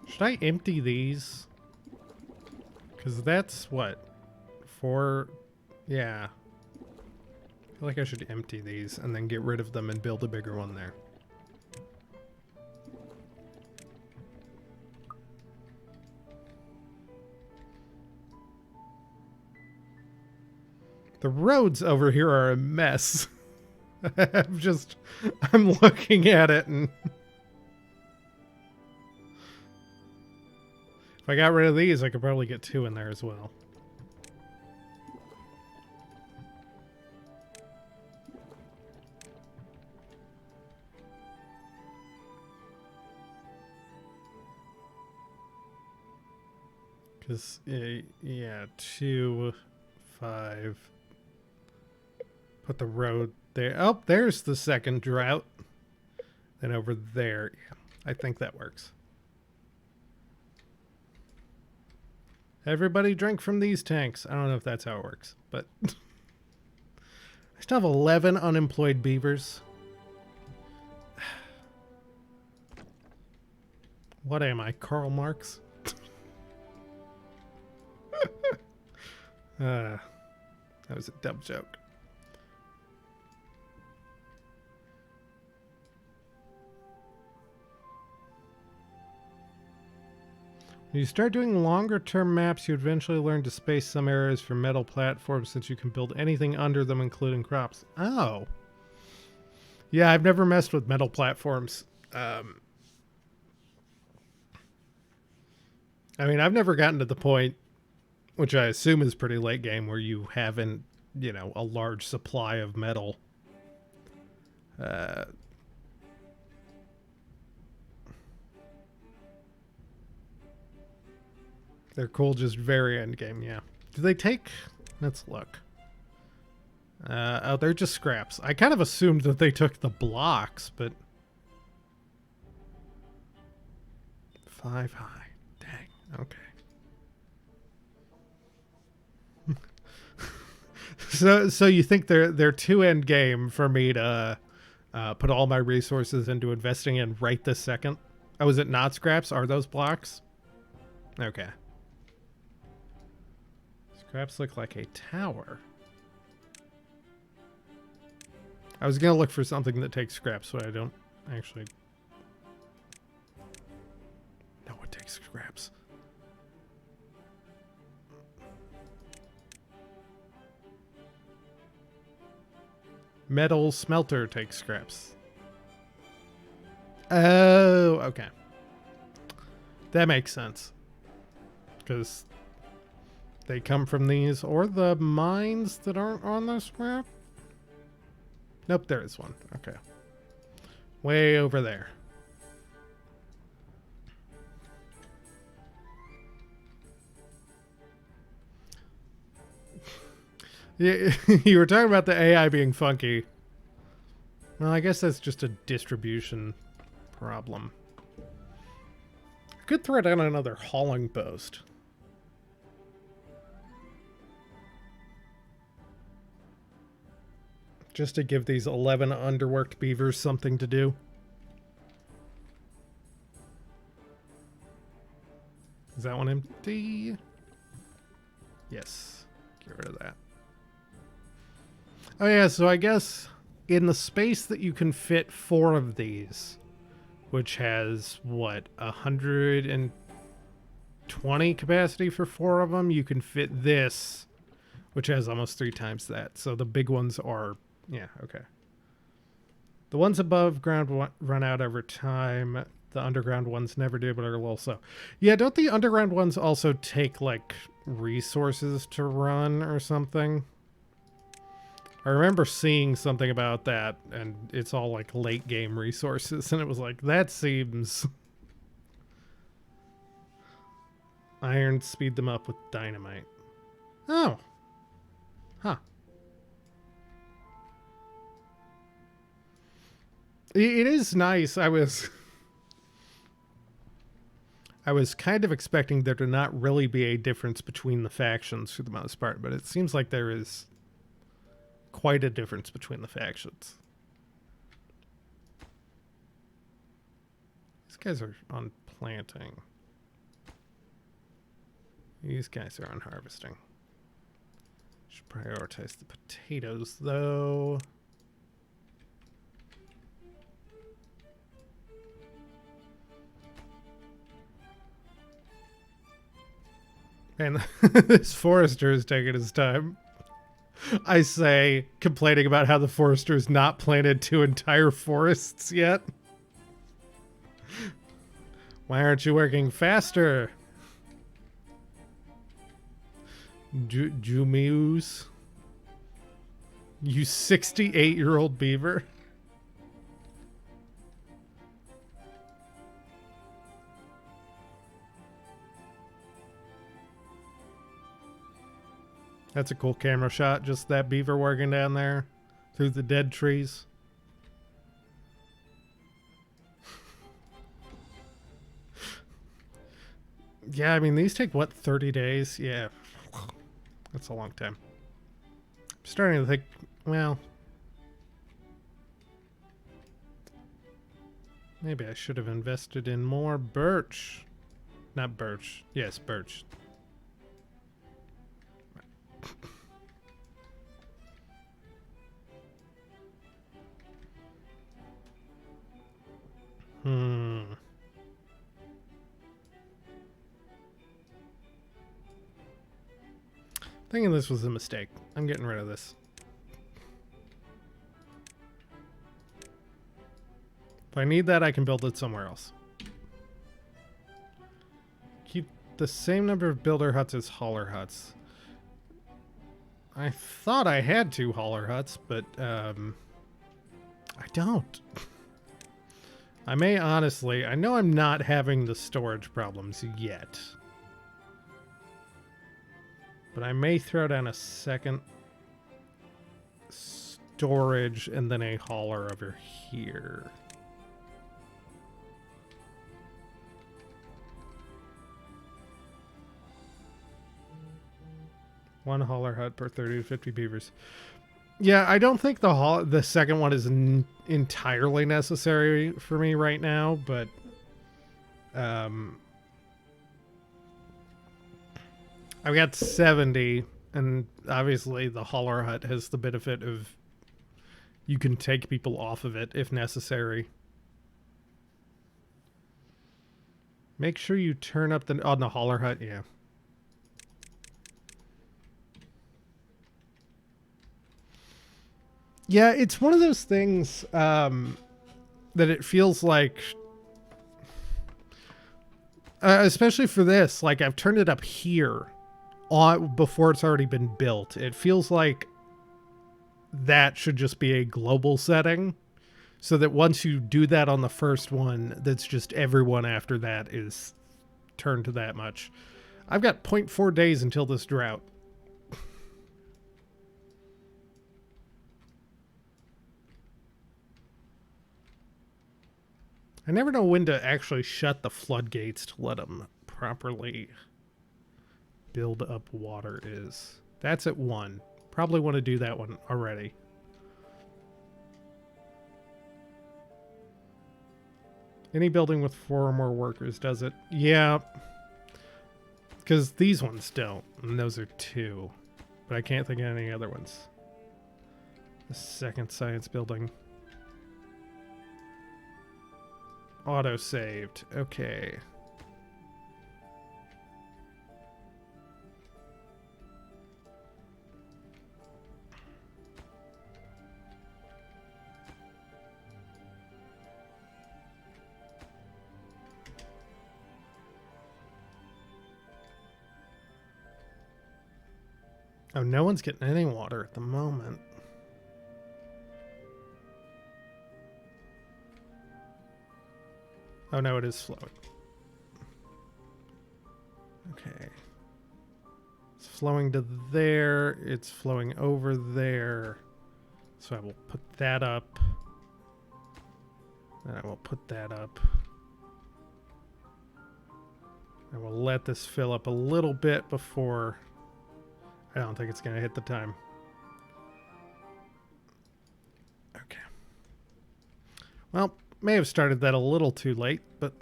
Should I empty these? Because that's what? 4? Yeah. I feel like I should empty these and then get rid of them and build a bigger one there. The roads over here are a mess. I'm looking at it and... If I got rid of these, I could probably get 2 in there as well. Because, yeah, 2, 5. Put the road there. Oh, there's the second drought. Then over there. Yeah, I think that works. Everybody drink from these tanks. I don't know if that's how it works, but... I still have 11 unemployed beavers. What am I, Karl Marx? That was a dumb joke. When you start doing longer term maps, you eventually learn to space some areas for metal platforms since you can build anything under them, including crops. Oh. Yeah, I've never messed with metal platforms. I mean, I've never gotten to the point, which I assume is pretty late game, where you haven't, you know, a large supply of metal. They're cool, just very end game, yeah. Do they take... Let's look. Oh, they're just scraps. I kind of assumed that they took the blocks, but... 5 high. Dang, okay. So you think they're 2 end game for me to put all my resources into investing in right this second? Oh, is it not scraps? Are those blocks? Okay. Scraps look like a tower. I was gonna look for something that takes scraps, but I don't actually know what takes scraps. Metal smelter takes scraps. Oh, okay. That makes sense. Because they come from these, or the mines that aren't on this map. Nope, there is one. Okay. Way over there. Yeah, you were talking about the AI being funky. Well, I guess that's just a distribution problem. I could throw down another hauling post. Just to give these 11 underworked beavers something to do. Is that one empty? Yes. Get rid of that. Oh yeah, so I guess in the space that you can fit 4 of these, which has, what, 120 capacity for 4 of them, you can fit this, which has almost 3 times that. So the big ones are, yeah, okay. The ones above ground run out over time. The underground ones never do, but are a little slow. Yeah, don't the underground ones also take, like, resources to run or something? I remember seeing something about that, and it's all like late game resources, and it was like, that seems... Iron, speed them up with dynamite. Oh. Huh. It is nice. I was kind of expecting there to not really be a difference between the factions for the most part, but it seems like there is quite a difference between the factions. These guys are on planting. These guys are on harvesting. Should prioritize the potatoes, though. And this forester is taking his time. I say, complaining about how the forester's not planted 2 entire forests yet. Why aren't you working faster? Jumeus. You 68-year-old beaver. That's a cool camera shot. Just that beaver working down there through the dead trees. Yeah, I mean, these take, what, 30 days? Yeah. That's a long time. I'm starting to think, well, maybe I should have invested in more birch. Not birch. Yes, birch. Thinking this was a mistake. I'm getting rid of this. If I need that, I can build it somewhere else. Keep the same number of builder huts as hauler huts. I thought I had 2 hauler huts, but I don't. I may honestly, I know I'm not having the storage problems yet. But I may throw down a second storage and then a hauler over here. One hauler hut per 30 to 50 beavers. Yeah, I don't think the second one is entirely necessary for me right now, but I've got 70, and obviously the hauler hut has the benefit of you can take people off of it if necessary. Make sure you turn up on the hauler hut, yeah. Yeah, it's one of those things that it feels like, especially for this, like I've turned it up here before it's already been built. It feels like that should just be a global setting, so that once you do that on the first one, that's just everyone after that is turned to that much. I've got 0.4 days until this drought. I never know when to actually shut the floodgates to let them properly build up water is. That's at 1. Probably want to do that one already. Any building with 4 or more workers does it. Yeah. Because these ones don't. And those are 2. But I can't think of any other ones. The second science building. Auto-saved. Okay. Oh, no one's getting any water at the moment. Oh no, it is flowing. Okay. It's flowing to there. It's flowing over there. So I will put that up. And I will put that up. I will let this fill up a little bit before... I don't think it's going to hit the time. Okay. Well, may have started that a little too late, but...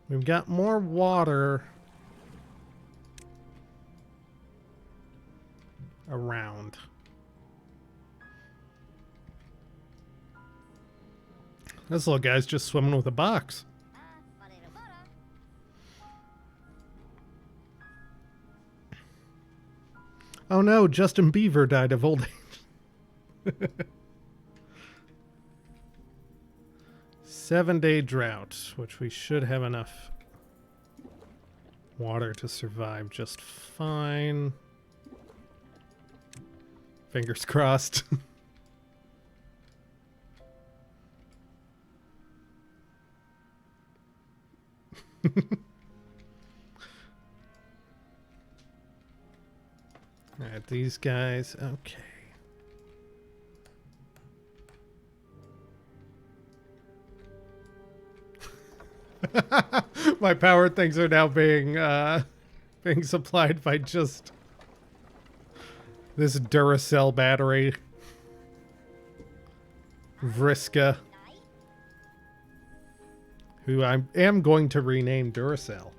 we've got more water around. This little guy's just swimming with a box. Oh no, Justin Beaver died of old age. 7-day drought, which we should have enough water to survive just fine. Fingers crossed. Alright, these guys. Okay. My power things are now being supplied by just this Duracell battery. Vriska. Who I am going to rename Duracell.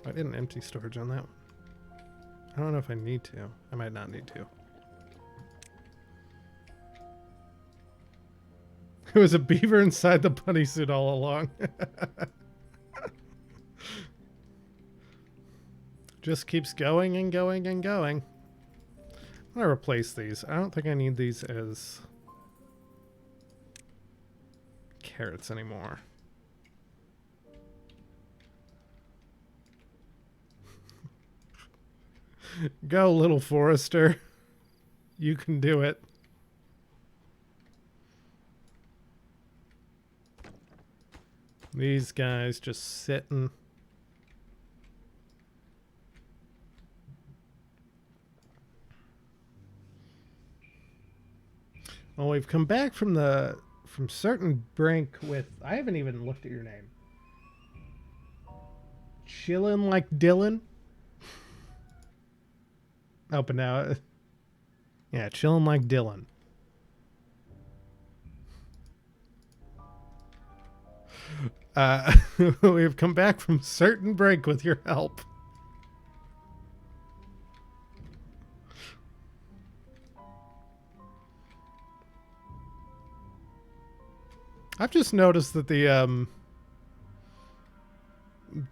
I didn't empty storage on that one. I don't know if I need to. I might not need to. It was a beaver inside the bunny suit all along. Just keeps going and going and going. I'm gonna replace these. I don't think I need these as carrots anymore. Go, little forester. You can do it. These guys just sitting. Well, we've come back from certain Brink with, I haven't even looked at your name. Chillin' like Dylan? Oh, but now, yeah, chillin' like Dylan. We've come back from certain Brink with your help. I've just noticed that the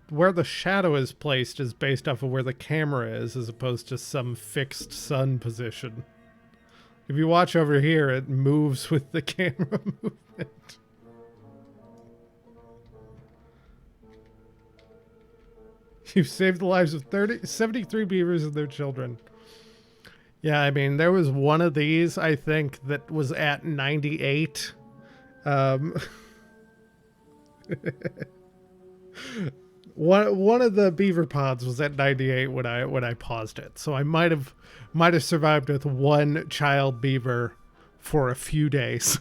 where the shadow is placed is based off of where the camera is, as opposed to some fixed sun position. If you watch over here, it moves with the camera movement. You've saved the lives of 73 beavers and their children. Yeah, I mean, there was one of these, I think, that was at 98. One of the beaver pods was at 98 when I paused it, so I might have survived with one child beaver for a few days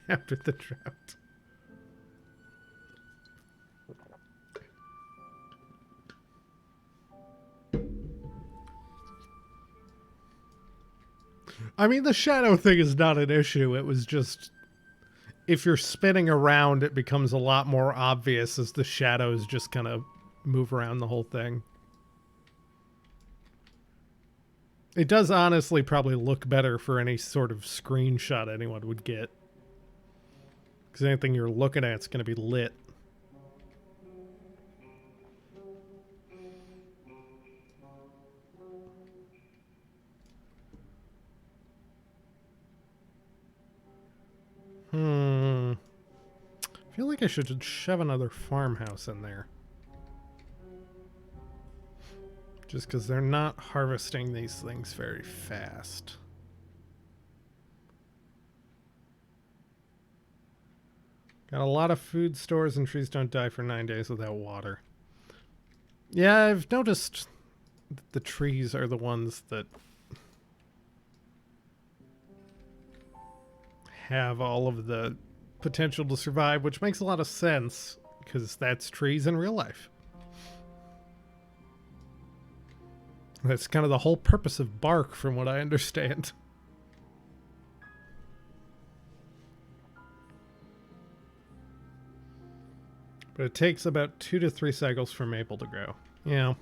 after the drought. I mean, the shadow thing is not an issue. It was just, if you're spinning around, it becomes a lot more obvious as the shadows just kind of move around the whole thing. It does honestly probably look better for any sort of screenshot anyone would get. Because anything you're looking at is going to be lit. I feel like I should shove another farmhouse in there. Just because they're not harvesting these things very fast. Got a lot of food stores, and trees don't die for 9 days without water. Yeah, I've noticed that the trees are the ones that have all of the potential to survive, which makes a lot of sense, because that's trees in real life. That's kind of the whole purpose of bark, from what I understand. But it takes about 2 to 3 cycles for maple to grow. Yeah.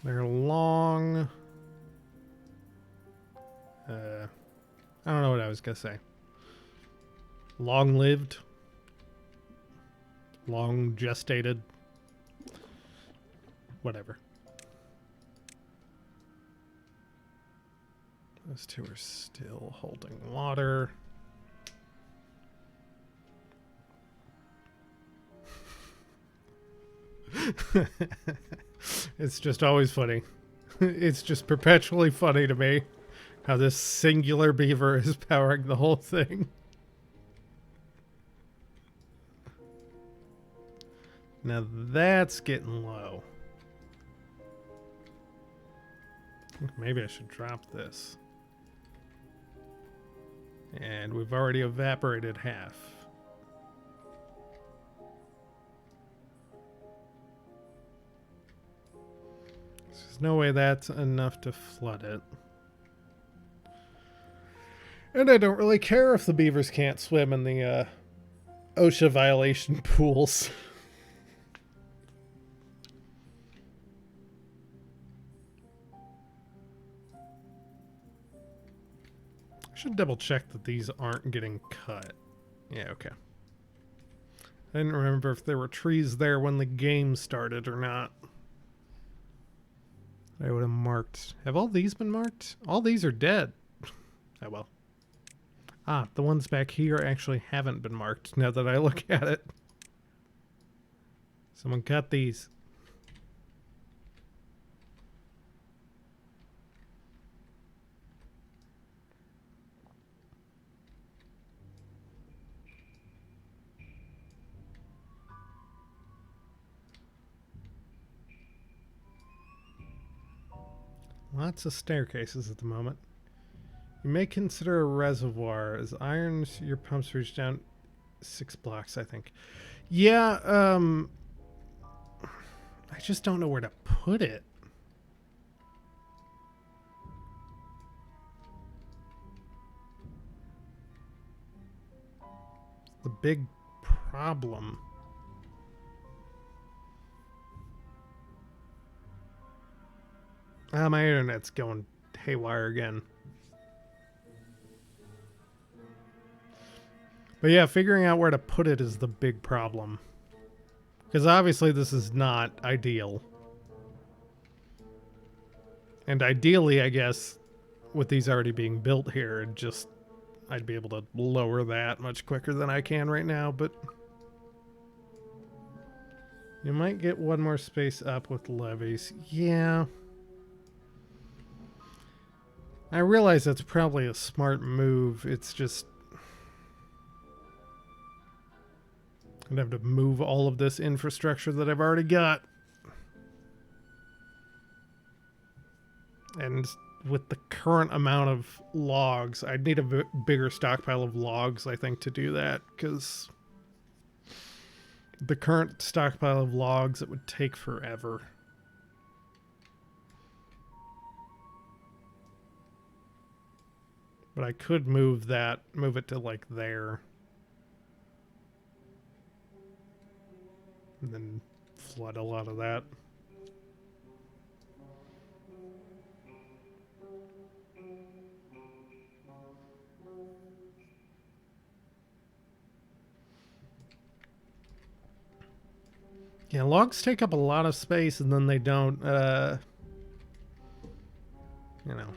They're long. I don't know what I was going to say. Long-lived. Long gestated. Whatever. Those two are still holding water. It's just always funny. It's just perpetually funny to me how this singular beaver is powering the whole thing. Now that's getting low. Maybe I should drop this. And we've already evaporated half. There's no way that's enough to flood it. And I don't really care if the beavers can't swim in the OSHA violation pools. I should double check that these aren't getting cut. Yeah, okay. I didn't remember if there were trees there when the game started or not. I would have marked. Have all these been marked? All these are dead. Oh well. Ah, the ones back here actually haven't been marked now that I look at it. Someone cut these. Lots of staircases at the moment. You may consider a reservoir as irons your pumps reach down 6 blocks, I think. Yeah, I just don't know where to put it. The big problem. Ah, my internet's going haywire again. But yeah, figuring out where to put it is the big problem. Because obviously this is not ideal. And ideally, I guess, with these already being built here, I'd be able to lower that much quicker than I can right now, but you might get one more space up with levees. Yeah. I realize that's probably a smart move. It's just I'd have to move all of this infrastructure that I've already got. And with the current amount of logs, I'd need a bigger stockpile of logs, I think, to do that, because the current stockpile of logs, it would take forever. But I could move it to like there. And then flood a lot of that. Yeah, logs take up a lot of space and then they don't, you know,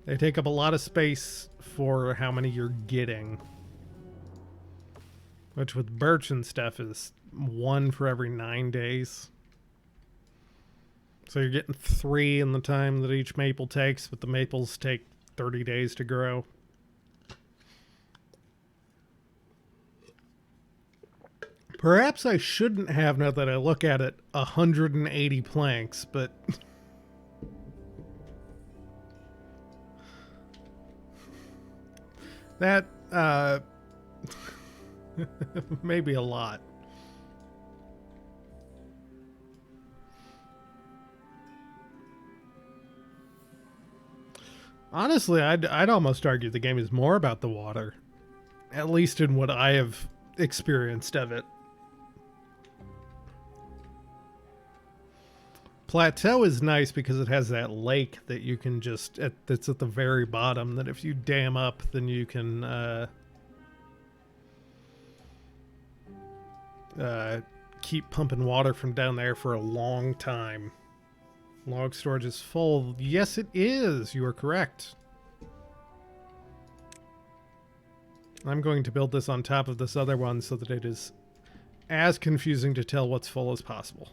they take up a lot of space for how many you're getting. Which with birch and stuff is 1 for every 9 days. So you're getting 3 in the time that each maple takes, but the maples take 30 days to grow. Perhaps I shouldn't have, now that I look at it, 180 planks, but that maybe a lot. Honestly, I'd almost argue the game is more about the water, at least in what I have experienced of it. Plateau is nice because it has that lake that you can just that's at the very bottom, that if you dam up, then you can keep pumping water from down there for a long time. Log storage is full. Yes, it is. You are correct. I'm going to build this on top of this other one so that it is as confusing to tell what's full as possible.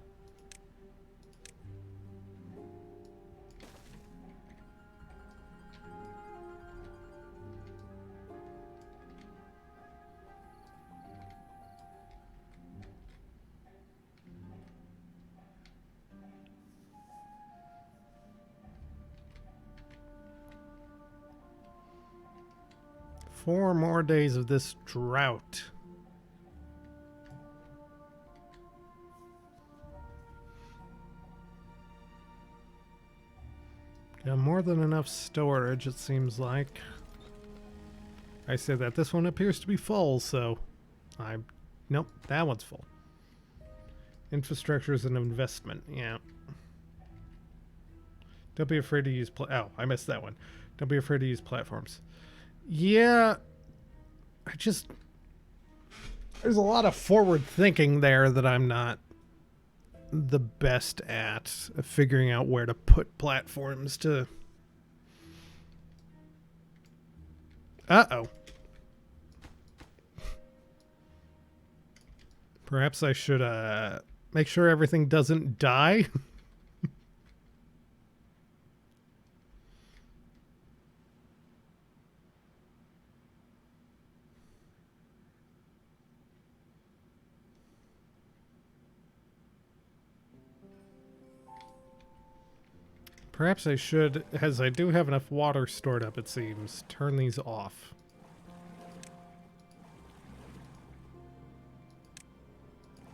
Four more days of this drought. Got more than enough storage, it seems like. I say that this one appears to be full, so nope, that one's full. Infrastructure is an investment, yeah. Don't be afraid to use oh, I missed that one. Don't be afraid to use platforms. Yeah, there's a lot of forward thinking there that I'm not the best at figuring out where to put platforms to. Uh-oh. Perhaps I should make sure everything doesn't die. Perhaps I should, as I do have enough water stored up, it seems, turn these off.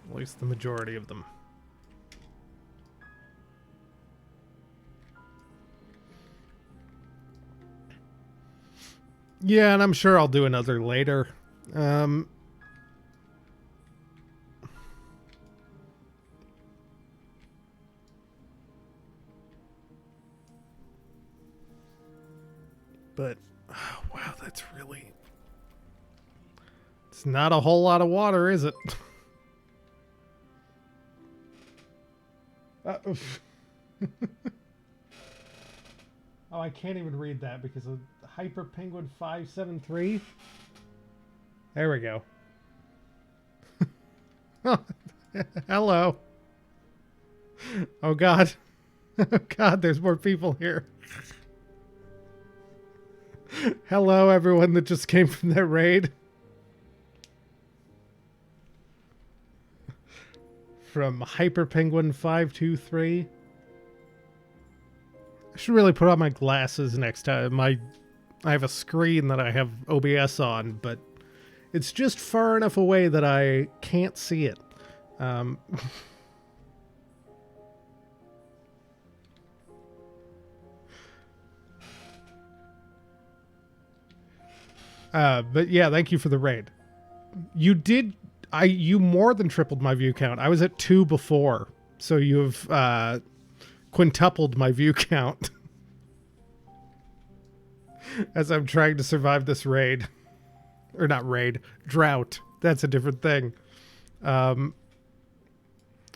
At least the majority of them. Yeah, and I'm sure I'll do another later. But, oh, wow, that's really... It's not a whole lot of water, is it? Oh, I can't even read that because of Hyper Penguin 573. There we go. Hello. Oh, God. Oh, God, there's more people here. Hello, everyone that just came from that raid. From Hyper Penguin 523. I should really put on my glasses next time. I have a screen that I have OBS on, but it's just far enough away that I can't see it. But yeah, thank you for the raid. You more than tripled my view count. I was at 2 before, so you've quintupled my view count as I'm trying to survive this raid. Or not raid, drought. That's a different thing.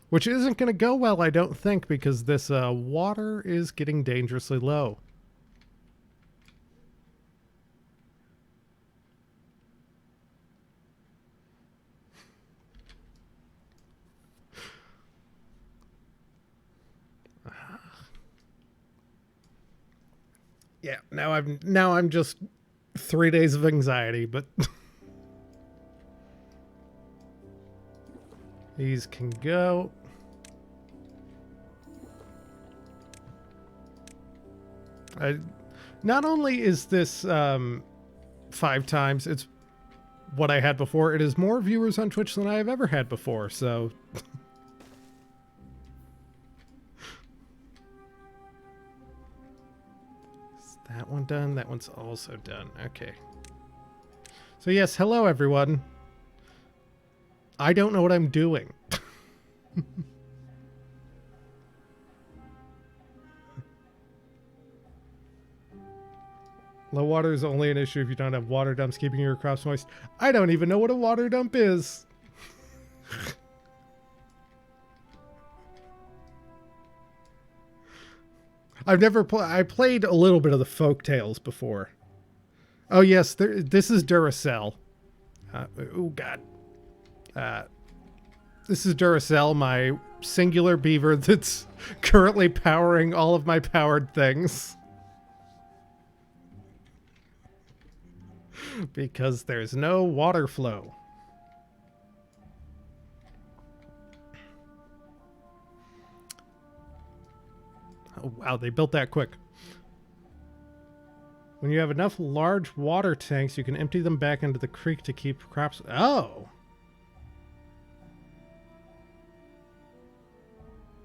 Which isn't going to go well, I don't think, because this water is getting dangerously low. Yeah, now I'm just 3 days of anxiety, but these can go. Not only is this 5 times, it's what I had before. It is more viewers on Twitch than I have ever had before, so that one done. That one's also done. Okay. So yes, hello everyone. I don't know what I'm doing. Low water is only an issue if you don't have water dumps keeping your crops moist. I don't even know what a water dump is. I've never I played a little bit of the Folk Tales before. Oh yes, this is Duracell. Oh god. This is Duracell, my singular beaver that's currently powering all of my powered things. Because there's no water flow. Oh wow, they built that quick. When you have enough large water tanks, you can empty them back into the creek to keep crops. Oh!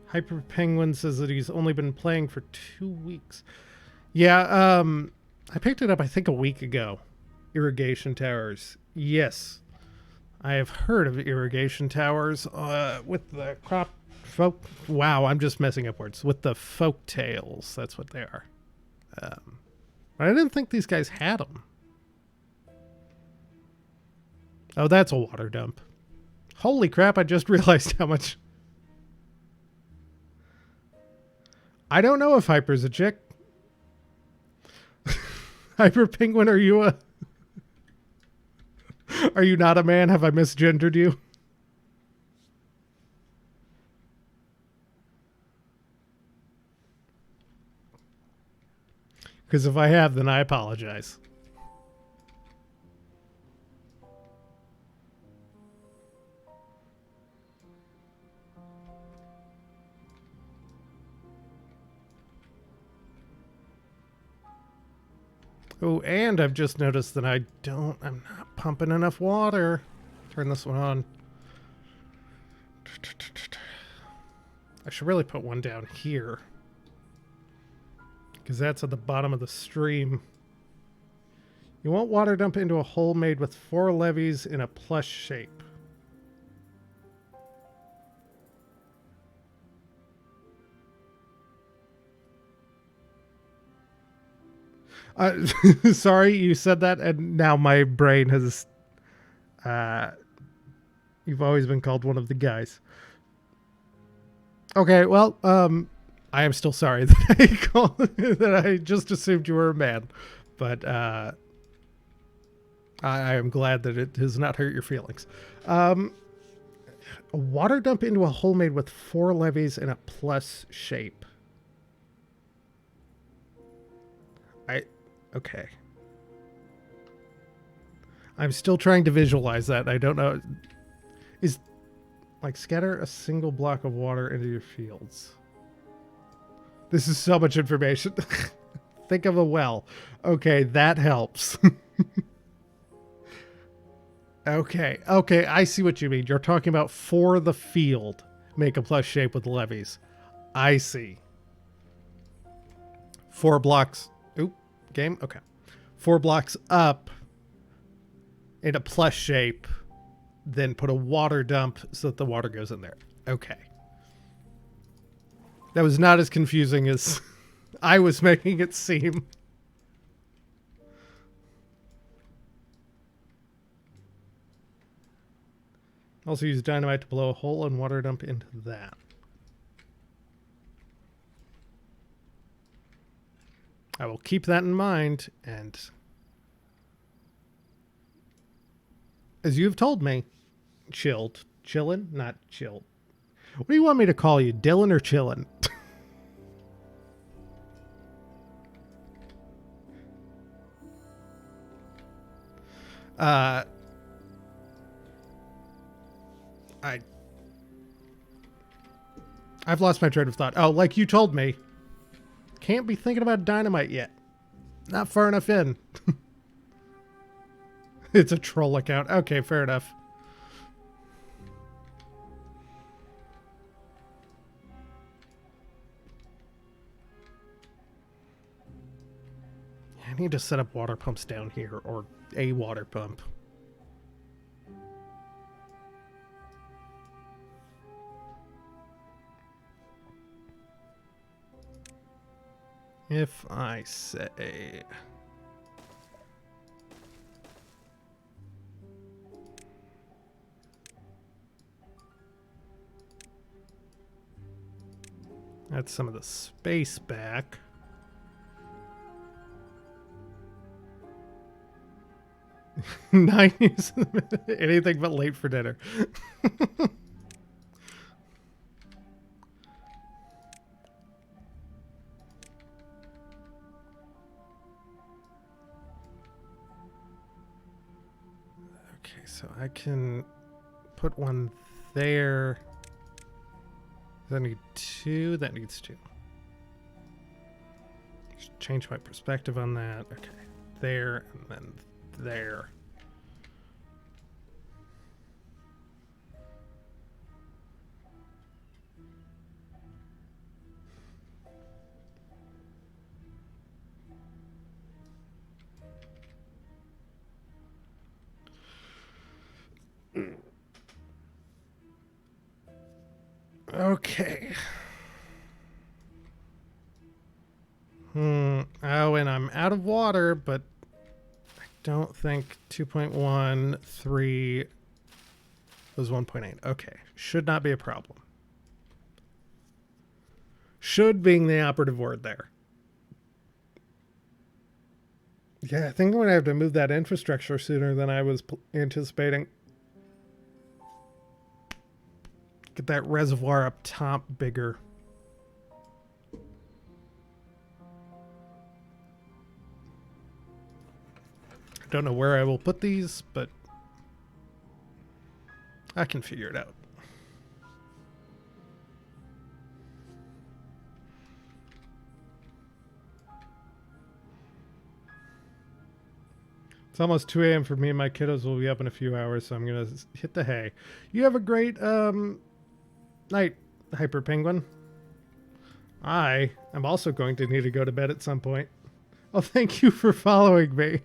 Hyper Penguin says that he's only been playing for 2 weeks. Yeah, I picked it up, I think, a week ago. Irrigation towers. Yes. I have heard of irrigation towers with the crop folk. Wow, I'm just messing up words. With the folk tales. That's what they are. I didn't think these guys had them. Oh, that's a water dump. Holy crap, I just realized how much... I don't know if Hyper's a chick. Hyper Penguin, are you a... Are you not a man? Have I misgendered you? Because if I have, then I apologize. Oh, and I've just noticed that I'm not pumping enough water. Turn this one on. I should really put one down here. Because that's at the bottom of the stream. You want water dump into a hole made with 4 levees in a plus shape. Sorry, you said that, and now my brain has... you've always been called one of the guys. Okay, well, I am still sorry that I just assumed you were a man. But I am glad that it has not hurt your feelings. A water dump into a hole made with 4 levees in a plus shape. Okay. I'm still trying to visualize that. I don't know. Is like scatter a single block of water into your fields. This is so much information. Think of a well. Okay, that helps. Okay, I see what you mean. You're talking about for the field. Make a plus shape with levees. I see. 4 blocks. Oop. Game? Okay. 4 blocks up in a plus shape, then put a water dump so that the water goes in there. Okay. That was not as confusing as I was making it seem. Also use dynamite to blow a hole and water dump into that. I will keep that in mind, and as you've told me, chillin', not chilled. What do you want me to call you, Dylan or chillin'? I've lost my train of thought. Oh, like you told me. Can't be thinking about dynamite yet. Not far enough in. It's a troll account. Okay, fair enough. I need to set up water pumps down here, or a water pump. If I say... That's some of the space back. 9 years, anything but late for dinner. Okay, so I can put one there. Does that need 2? That needs 2. Just change my perspective on that. Okay, there and then there. Okay. Oh, and I'm out of water, but I don't think 2.13 was 1.8. Okay. Should not be a problem. Should being the operative word there. Yeah, I think I'm going to have to move that infrastructure sooner than I was anticipating. Get that reservoir up top bigger. I don't know where I will put these, but I can figure it out. It's almost 2 a.m. for me, and my kiddos will be up in a few hours, so I'm going to hit the hay. You have a great night, Hyper Penguin. I am also going to need to go to bed at some point. Oh, thank you for following me.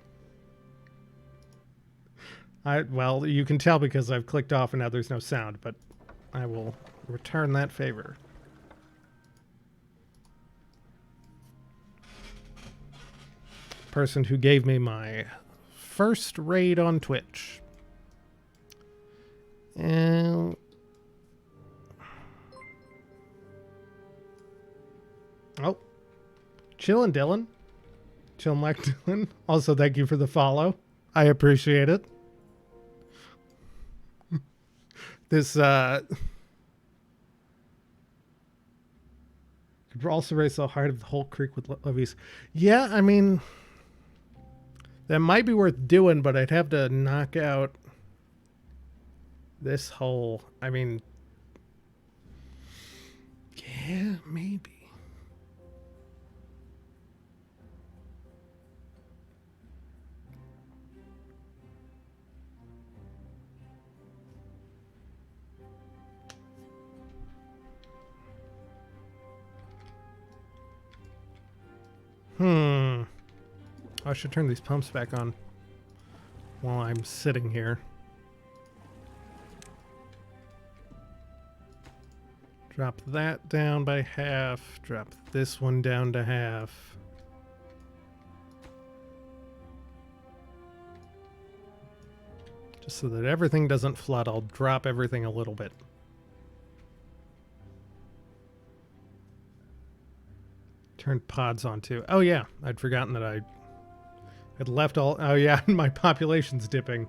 Well, you can tell because I've clicked off and now there's no sound, but I will return that favor. Person who gave me my first raid on Twitch. And oh, chillin' Dylan. Chillin' like Dylan. Also, thank you for the follow. I appreciate it. This could also raise the height of the whole creek with levees. Yeah, I mean, that might be worth doing, but I'd have to knock out this hole. I mean, yeah, maybe. I should turn these pumps back on while I'm sitting here. Drop that down by half. Drop this one down to half. Just so that everything doesn't flood, I'll drop everything a little bit. Turned pods on too. Oh yeah, I'd forgotten that I had left all... Oh yeah, my population's dipping.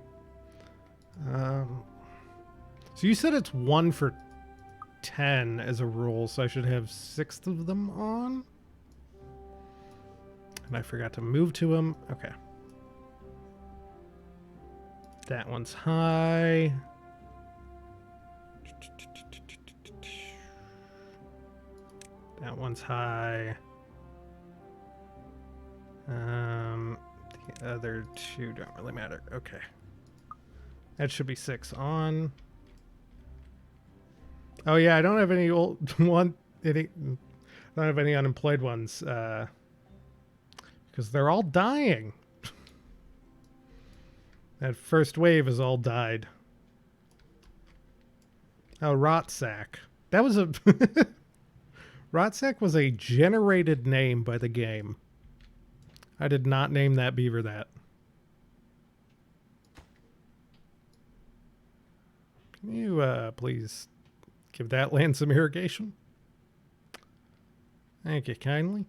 So you said it's 1 for 10 as a rule, so I should have 6 of them on? And I forgot to move to them. Okay. That one's high. That one's high. The other 2 don't really matter. Okay. That should be 6 on. Oh yeah, I don't have any old I don't have any unemployed ones because they're all dying. That first wave has all died. Oh, Rotsack. That was a Rotsack was a generated name by the game. I did not name that beaver that. Can you please give that land some irrigation? Thank you kindly.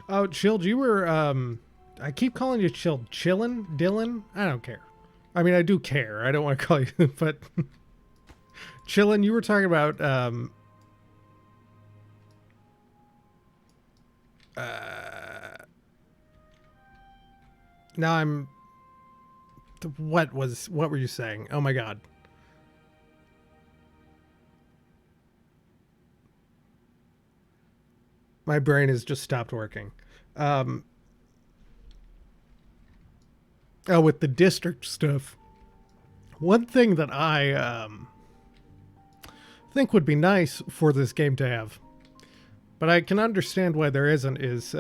Oh, Chilled, you were, I keep calling you Chilled. Chillin'? Dylan? I don't care. I mean, I do care. I don't want to call you, but Chillin', you were talking about, now I'm, what were you saying? Oh my God. My brain has just stopped working. Um, oh, with the district stuff. One thing that I think would be nice for this game to have, but I can understand why there isn't, is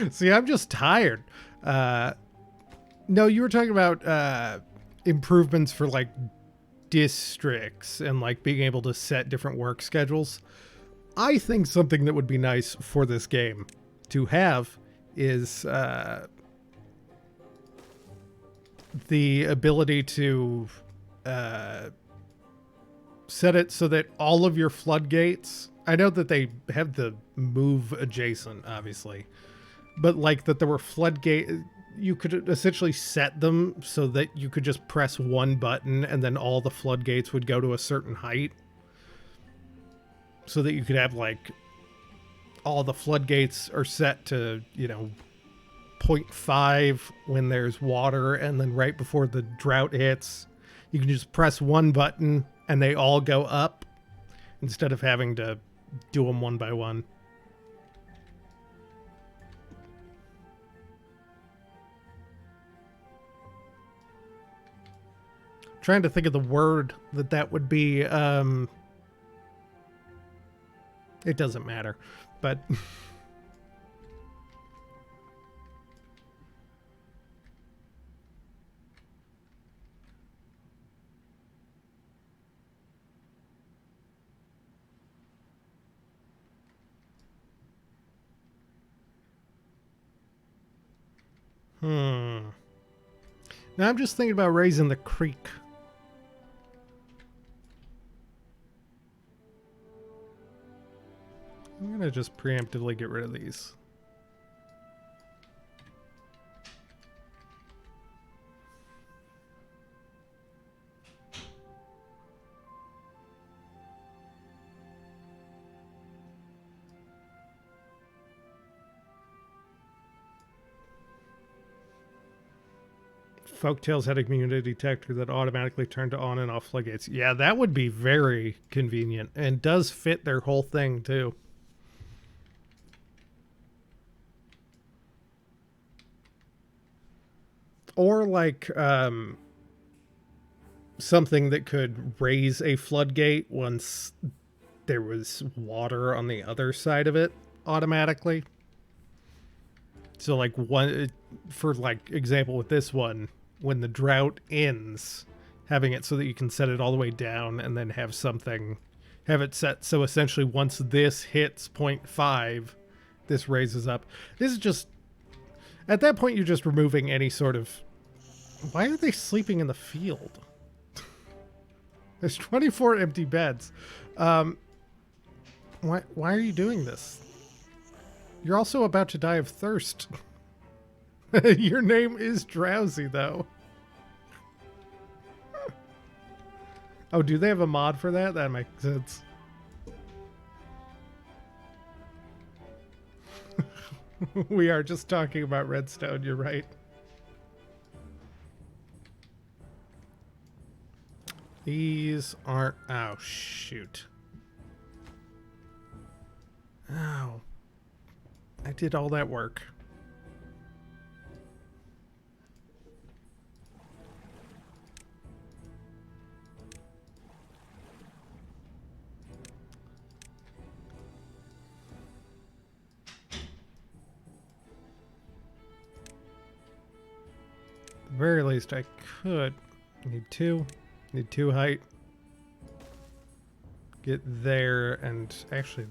see, I'm just tired. No, you were talking about improvements for like districts and like being able to set different work schedules. I think something that would be nice for this game to have is the ability to set it so that all of your floodgates, I know that they have the move adjacent, obviously, but like that there were floodgate, you could essentially set them so that you could just press one button and then all the floodgates would go to a certain height, so that you could have like all the floodgates are set to, you know, 0.5 when there's water, and then right before the drought hits, you can just press one button and they all go up instead of having to do them one by one. Trying to think of the word that would be. It doesn't matter, but now I'm just thinking about raising the creek. I'm going to just preemptively get rid of these. Folktales had a community detector that automatically turned on and off floodgates. Yeah, that would be very convenient and does fit their whole thing too. Or like something that could raise a floodgate once there was water on the other side of it automatically. So like one, for like example with this one, when the drought ends, having it so that you can set it all the way down and then have something, have it set so essentially once this hits 0.5, this raises up. This is just, at that point you're just removing any sort of, why are they sleeping in the field? There's 24 empty beds. Why are you doing this? You're also about to die of thirst. Your name is Drowsy, though. Oh, do they have a mod for that? That makes sense. We are just talking about redstone, you're right. These aren't... Oh, shoot. Oh. I did all that work. At the very least, I could... Need two height. Get there and actually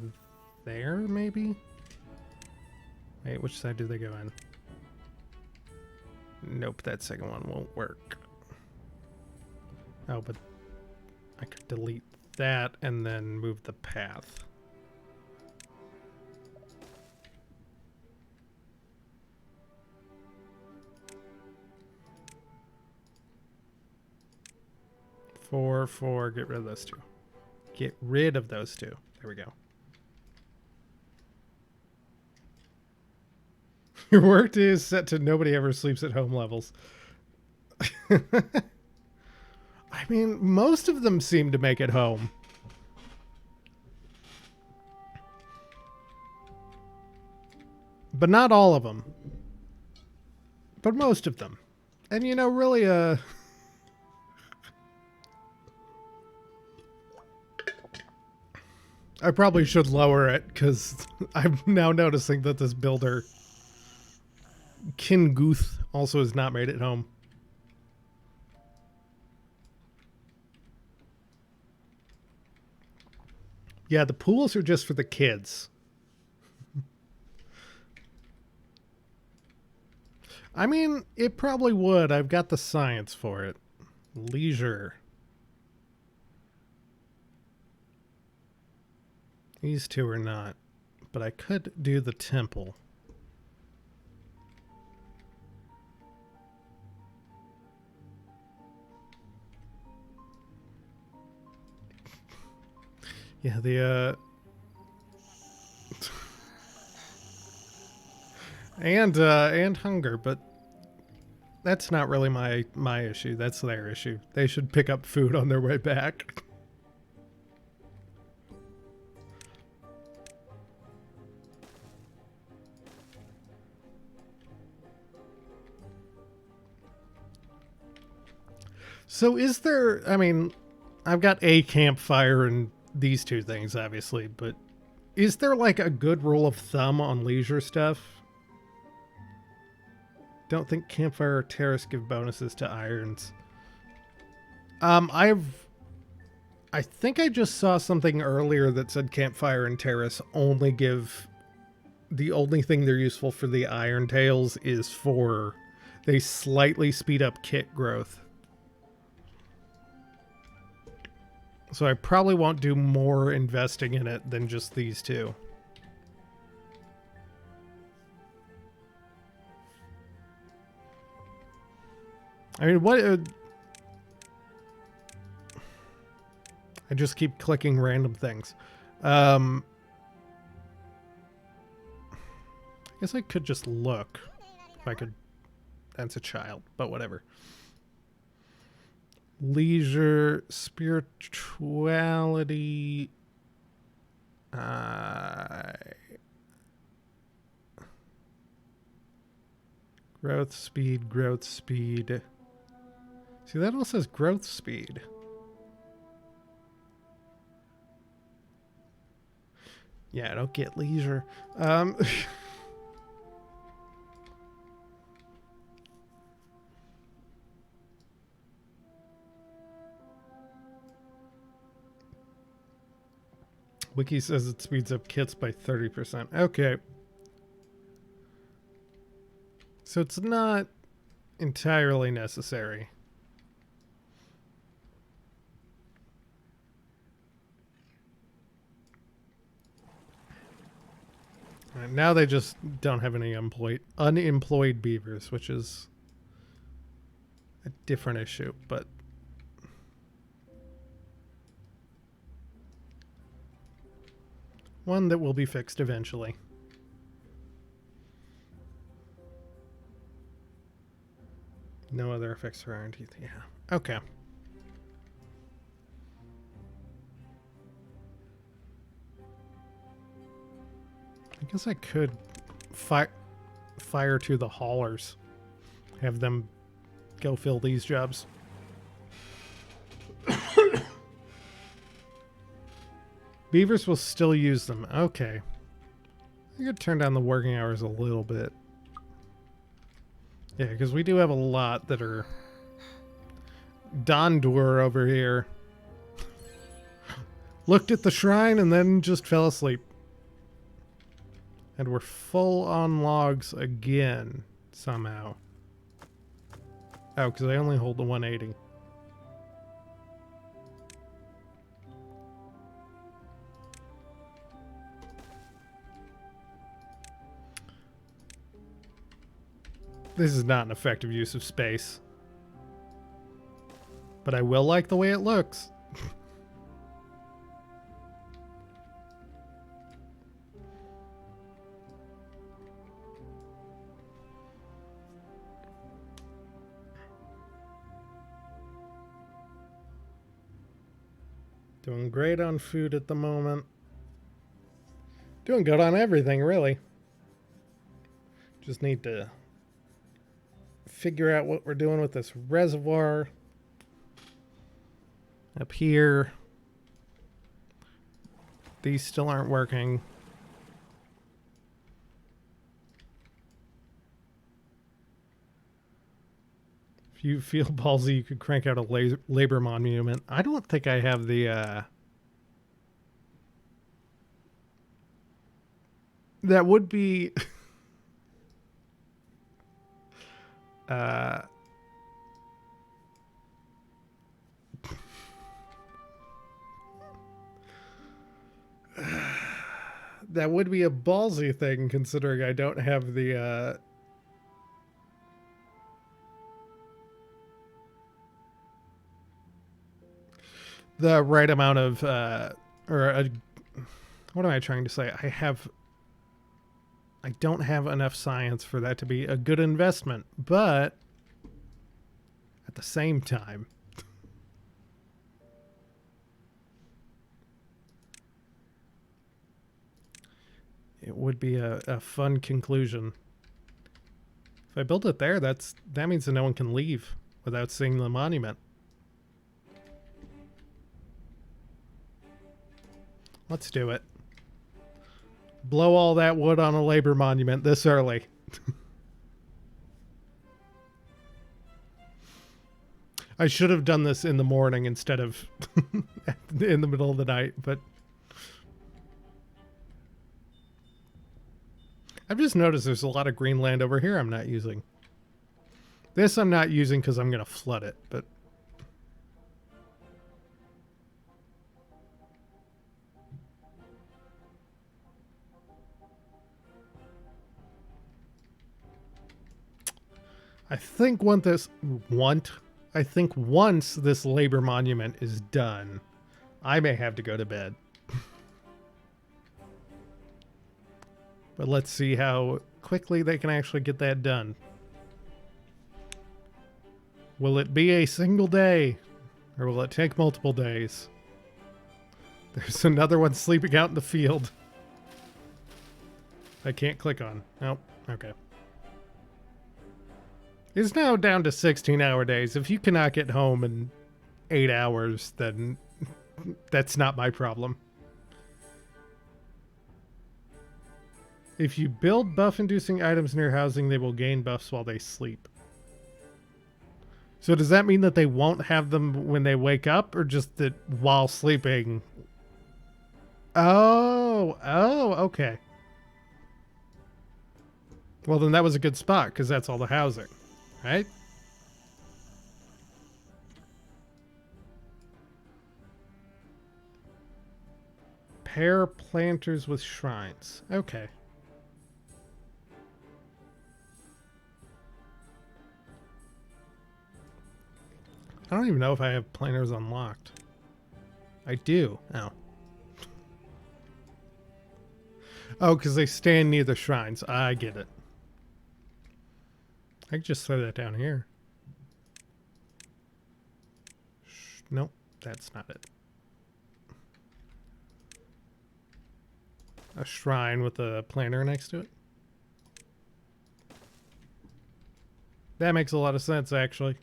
there, maybe? Wait, which side do they go in? Nope, that second one won't work. Oh, but I could delete that and then move the path. 4, get rid of those two. Get rid of those two. There we go. Your work day is set to nobody ever sleeps at home levels. I mean, most of them seem to make it home. But not all of them. But most of them. And you know, really, I probably should lower it, because I'm now noticing that this builder, Kinguth, also has not made it home. Yeah, the pools are just for the kids. I mean, it probably would. I've got the science for it. Leisure. These two are not. But I could do the temple. Yeah, the and hunger, but that's not really my issue. That's their issue. They should pick up food on their way back. So is there, I mean, I've got a campfire and these two things, obviously, but is there like a good rule of thumb on leisure stuff? Don't think campfire or terrace give bonuses to irons. I think I just saw something earlier that said campfire and terrace only give, the only thing they're useful for the iron tails is for, they slightly speed up kit growth. So I probably won't do more investing in it than just these two. I mean, what... I just keep clicking random things. I guess I could just look. If I could... That's a child, but whatever. Leisure, spirituality... Growth speed, growth speed. See, that all says growth speed. Yeah, I don't get leisure. Wiki says it speeds up kits by 30%. Okay. So it's not entirely necessary. And now they just don't have any unemployed beavers, which is a different issue, but one that will be fixed eventually. No other effects for iron teeth. Yeah. Okay. I guess I could fire to the haulers. Have them go fill these jobs. Beavers will still use them. Okay. I could turn down the working hours a little bit. Yeah, because we do have a lot that are... Dondur over here looked at the shrine and then just fell asleep. And we're full on logs again, somehow. Oh, because I only hold the 180. This is not an effective use of space. But I will like the way it looks. Doing great on food at the moment. Doing good on everything, really. Just need to figure out what we're doing with this reservoir up here. These still aren't working. If you feel ballsy, you could crank out a labor monument. I don't think I have the... That would be... That would be a ballsy thing, considering I don't have the right amount of what am I trying to say? I don't have enough science for that to be a good investment, but at the same time, it would be a fun conclusion. If I build it there, that means that no one can leave without seeing the monument. Let's do it. Blow all that wood on a labor monument this early. I should have done this in the morning instead of in the middle of the night, but I've just noticed there's a lot of green land over here I'm not using. This I'm not using because I'm going to flood it, but... I think once this labor monument is done, I may have to go to bed. But let's see how quickly they can actually get that done. Will it be a single day? Or will it take multiple days? There's another one sleeping out in the field. I can't click on. Nope. Okay. It's now down to 16-hour days. If you cannot get home in 8 hours, then that's not my problem. If you build buff-inducing items near housing, they will gain buffs while they sleep. So does that mean that they won't have them when they wake up, or just that while sleeping? Oh, okay. Well, then that was a good spot, because that's all the housing, right? Pair planters with shrines. Okay. I don't even know if I have planters unlocked. I do. Oh. Oh, because they stand near the shrines. I get it. I can just throw that down here. Nope, that's not it. A shrine with a planter next to it. That makes a lot of sense, actually.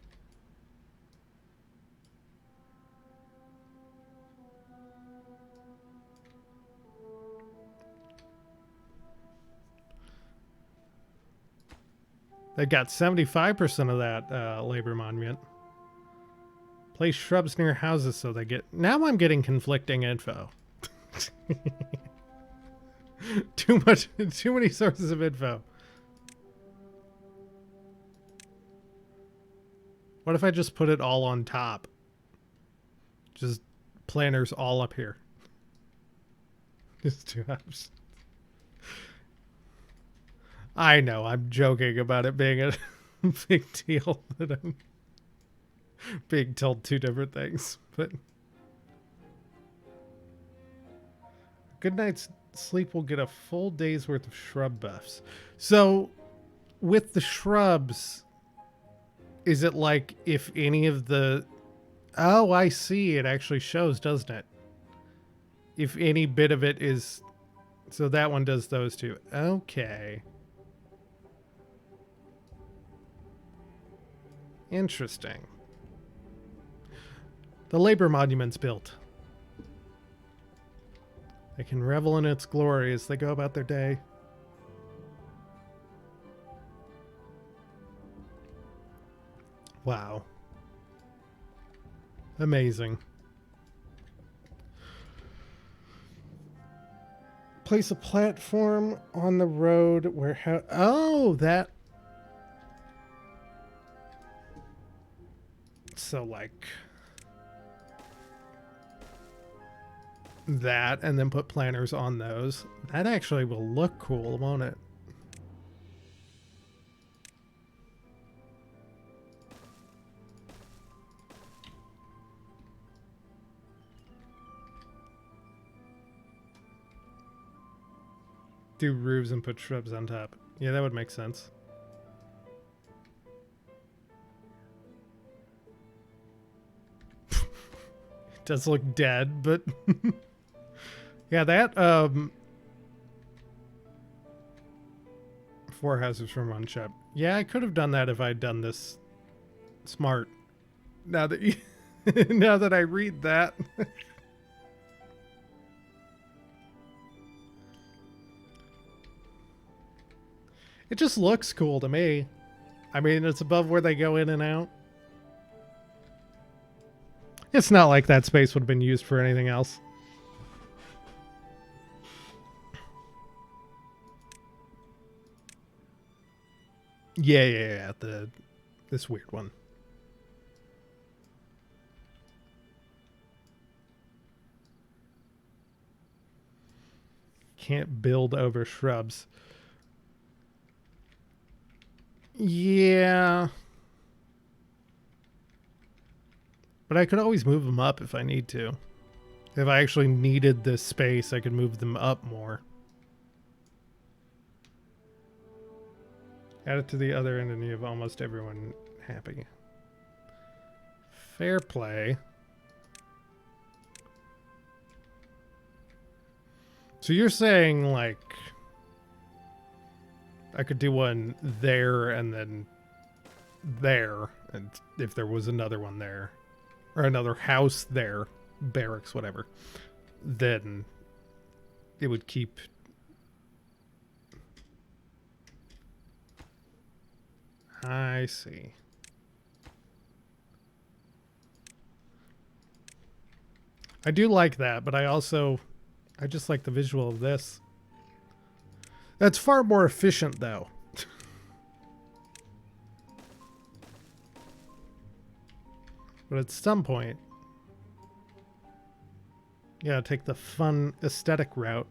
They got 75% of that labor monument. Place shrubs near houses so they get... Now I'm getting conflicting info. Too many sources of info. What if I just put it all on top? Just planters all up here. Just 2 options. I know, I'm joking about it being a big deal. being told two different things. But good night's sleep will get a full day's worth of shrub buffs. So with the shrubs, is it like if any of the... Oh, I see. It actually shows, doesn't it? If any bit of it is... So that one does those two. Okay. Interesting. The labor monument's built. They can revel in its glory as they go about their day. Wow. Amazing. Place a platform on the road where... Oh, that... So, like... that, and then put planters on those. That actually will look cool, won't it? Do roofs and put shrubs on top. Yeah, that would make sense. It does look dead, but yeah, that 4 houses from one shop. Yeah, I could have done that if I'd done this smart. Now that you now that I read that. It just looks cool to me. I mean, it's above where they go in and out. It's not like that space would have been used for anything else. Yeah. This weird one. Can't build over shrubs. Yeah. But I could always move them up if I need to. If I actually needed this space, I could move them up more. Add it to the other end and you have almost everyone happy. Fair play. So you're saying, like, I could do one there and then there, and if there was another one there, or another house there, barracks, whatever, then it would keep... I see. I do like that, but I just like the visual of this. That's far more efficient, though. But at some point, yeah, take the fun aesthetic route.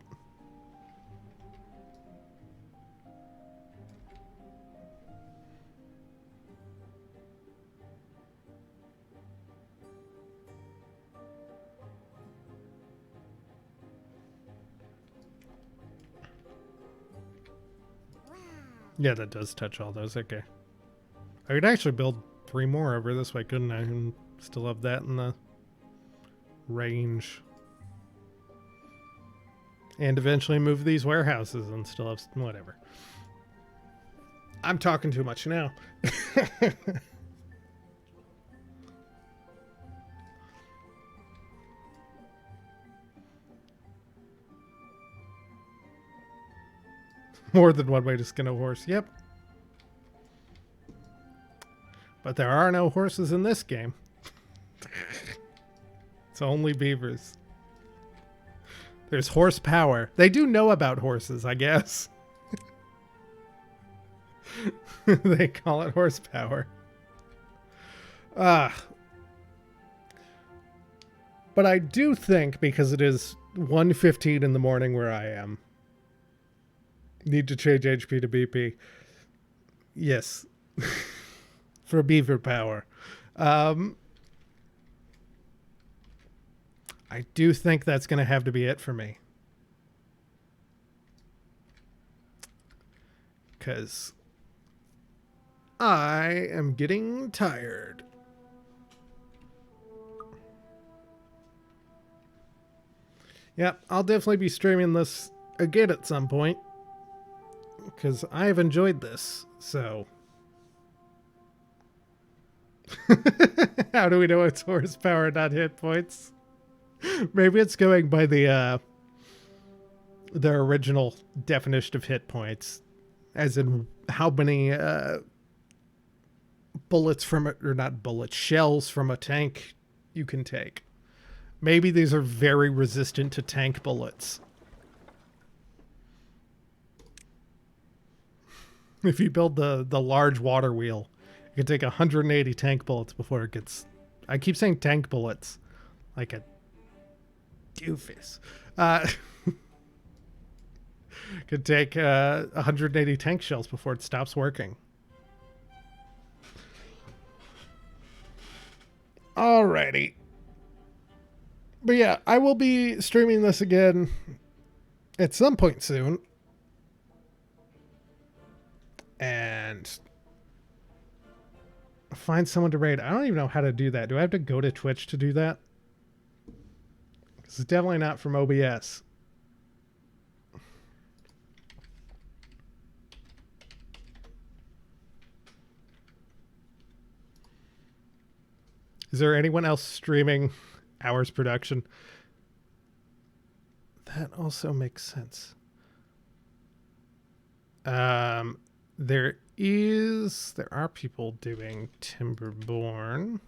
Yeah, that does touch all those. Okay. I could actually build 3 more over this way, couldn't I? And still have that in the range. And eventually move these warehouses and still have... whatever. I'm talking too much now. More than one way to skin a horse. Yep. But there are no horses in this game. It's only beavers. There's horsepower. They do know about horses, I guess. They call it horsepower. But I do think, because it is 1:15 in the morning where I am, need to change HP to BP. Yes. For beaver power. I do think that's going to have to be it for me. Because I am getting tired. Yep, I'll definitely be streaming this again at some point. Because I've enjoyed this, so... How do we know it's horsepower, not hit points? Maybe it's going by the original definition of hit points, as in how many bullets from it, or not bullets, shells from a tank you can take. Maybe these are very resistant to tank bullets. If you build the large water wheel, you can take 180 tank bullets before it gets... I keep saying tank bullets like a doofus. Could take 180 tank shells before it stops working. Alrighty. But yeah, I will be streaming this again at some point soon. And find someone to raid. I don't even know how to do that. Do I have to go to Twitch to do that? It's definitely not from OBS. Is there anyone else streaming Hours Production? That also makes sense. There are people doing Timberborn.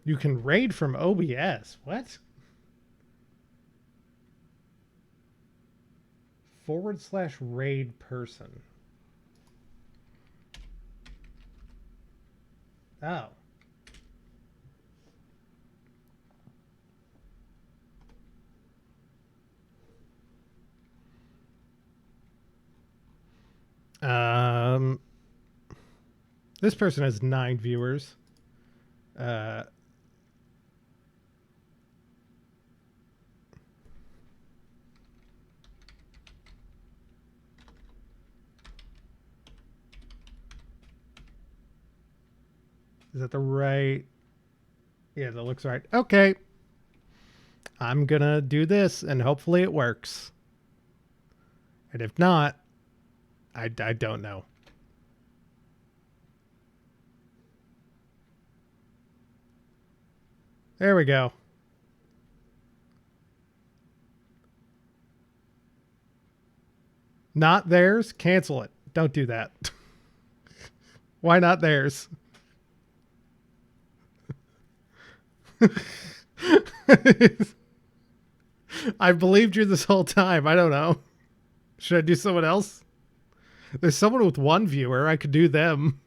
You can raid from OBS. What? /raid person. Oh. This person has 9 viewers. Is that the right? Yeah, that looks right. Okay. I'm gonna do this and hopefully it works. And if not, I don't know. There we go. Not theirs? Cancel it. Don't do that. Why not theirs? I believed you this whole time. I don't know. Should I do someone else? There's someone with 1 viewer. I could do them.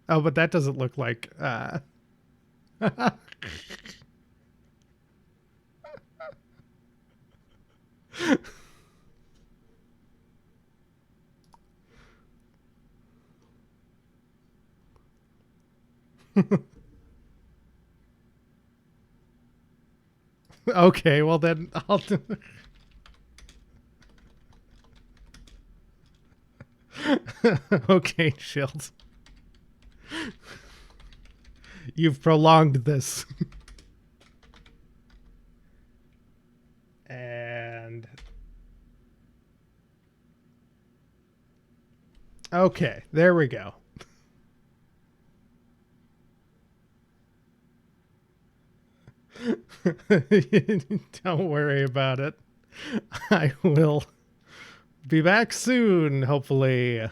Oh, but that doesn't look like... Okay, well then I'll do... Okay, Shield. You've prolonged this. And... Okay, there we go. Don't worry about it. I will be back soon, hopefully.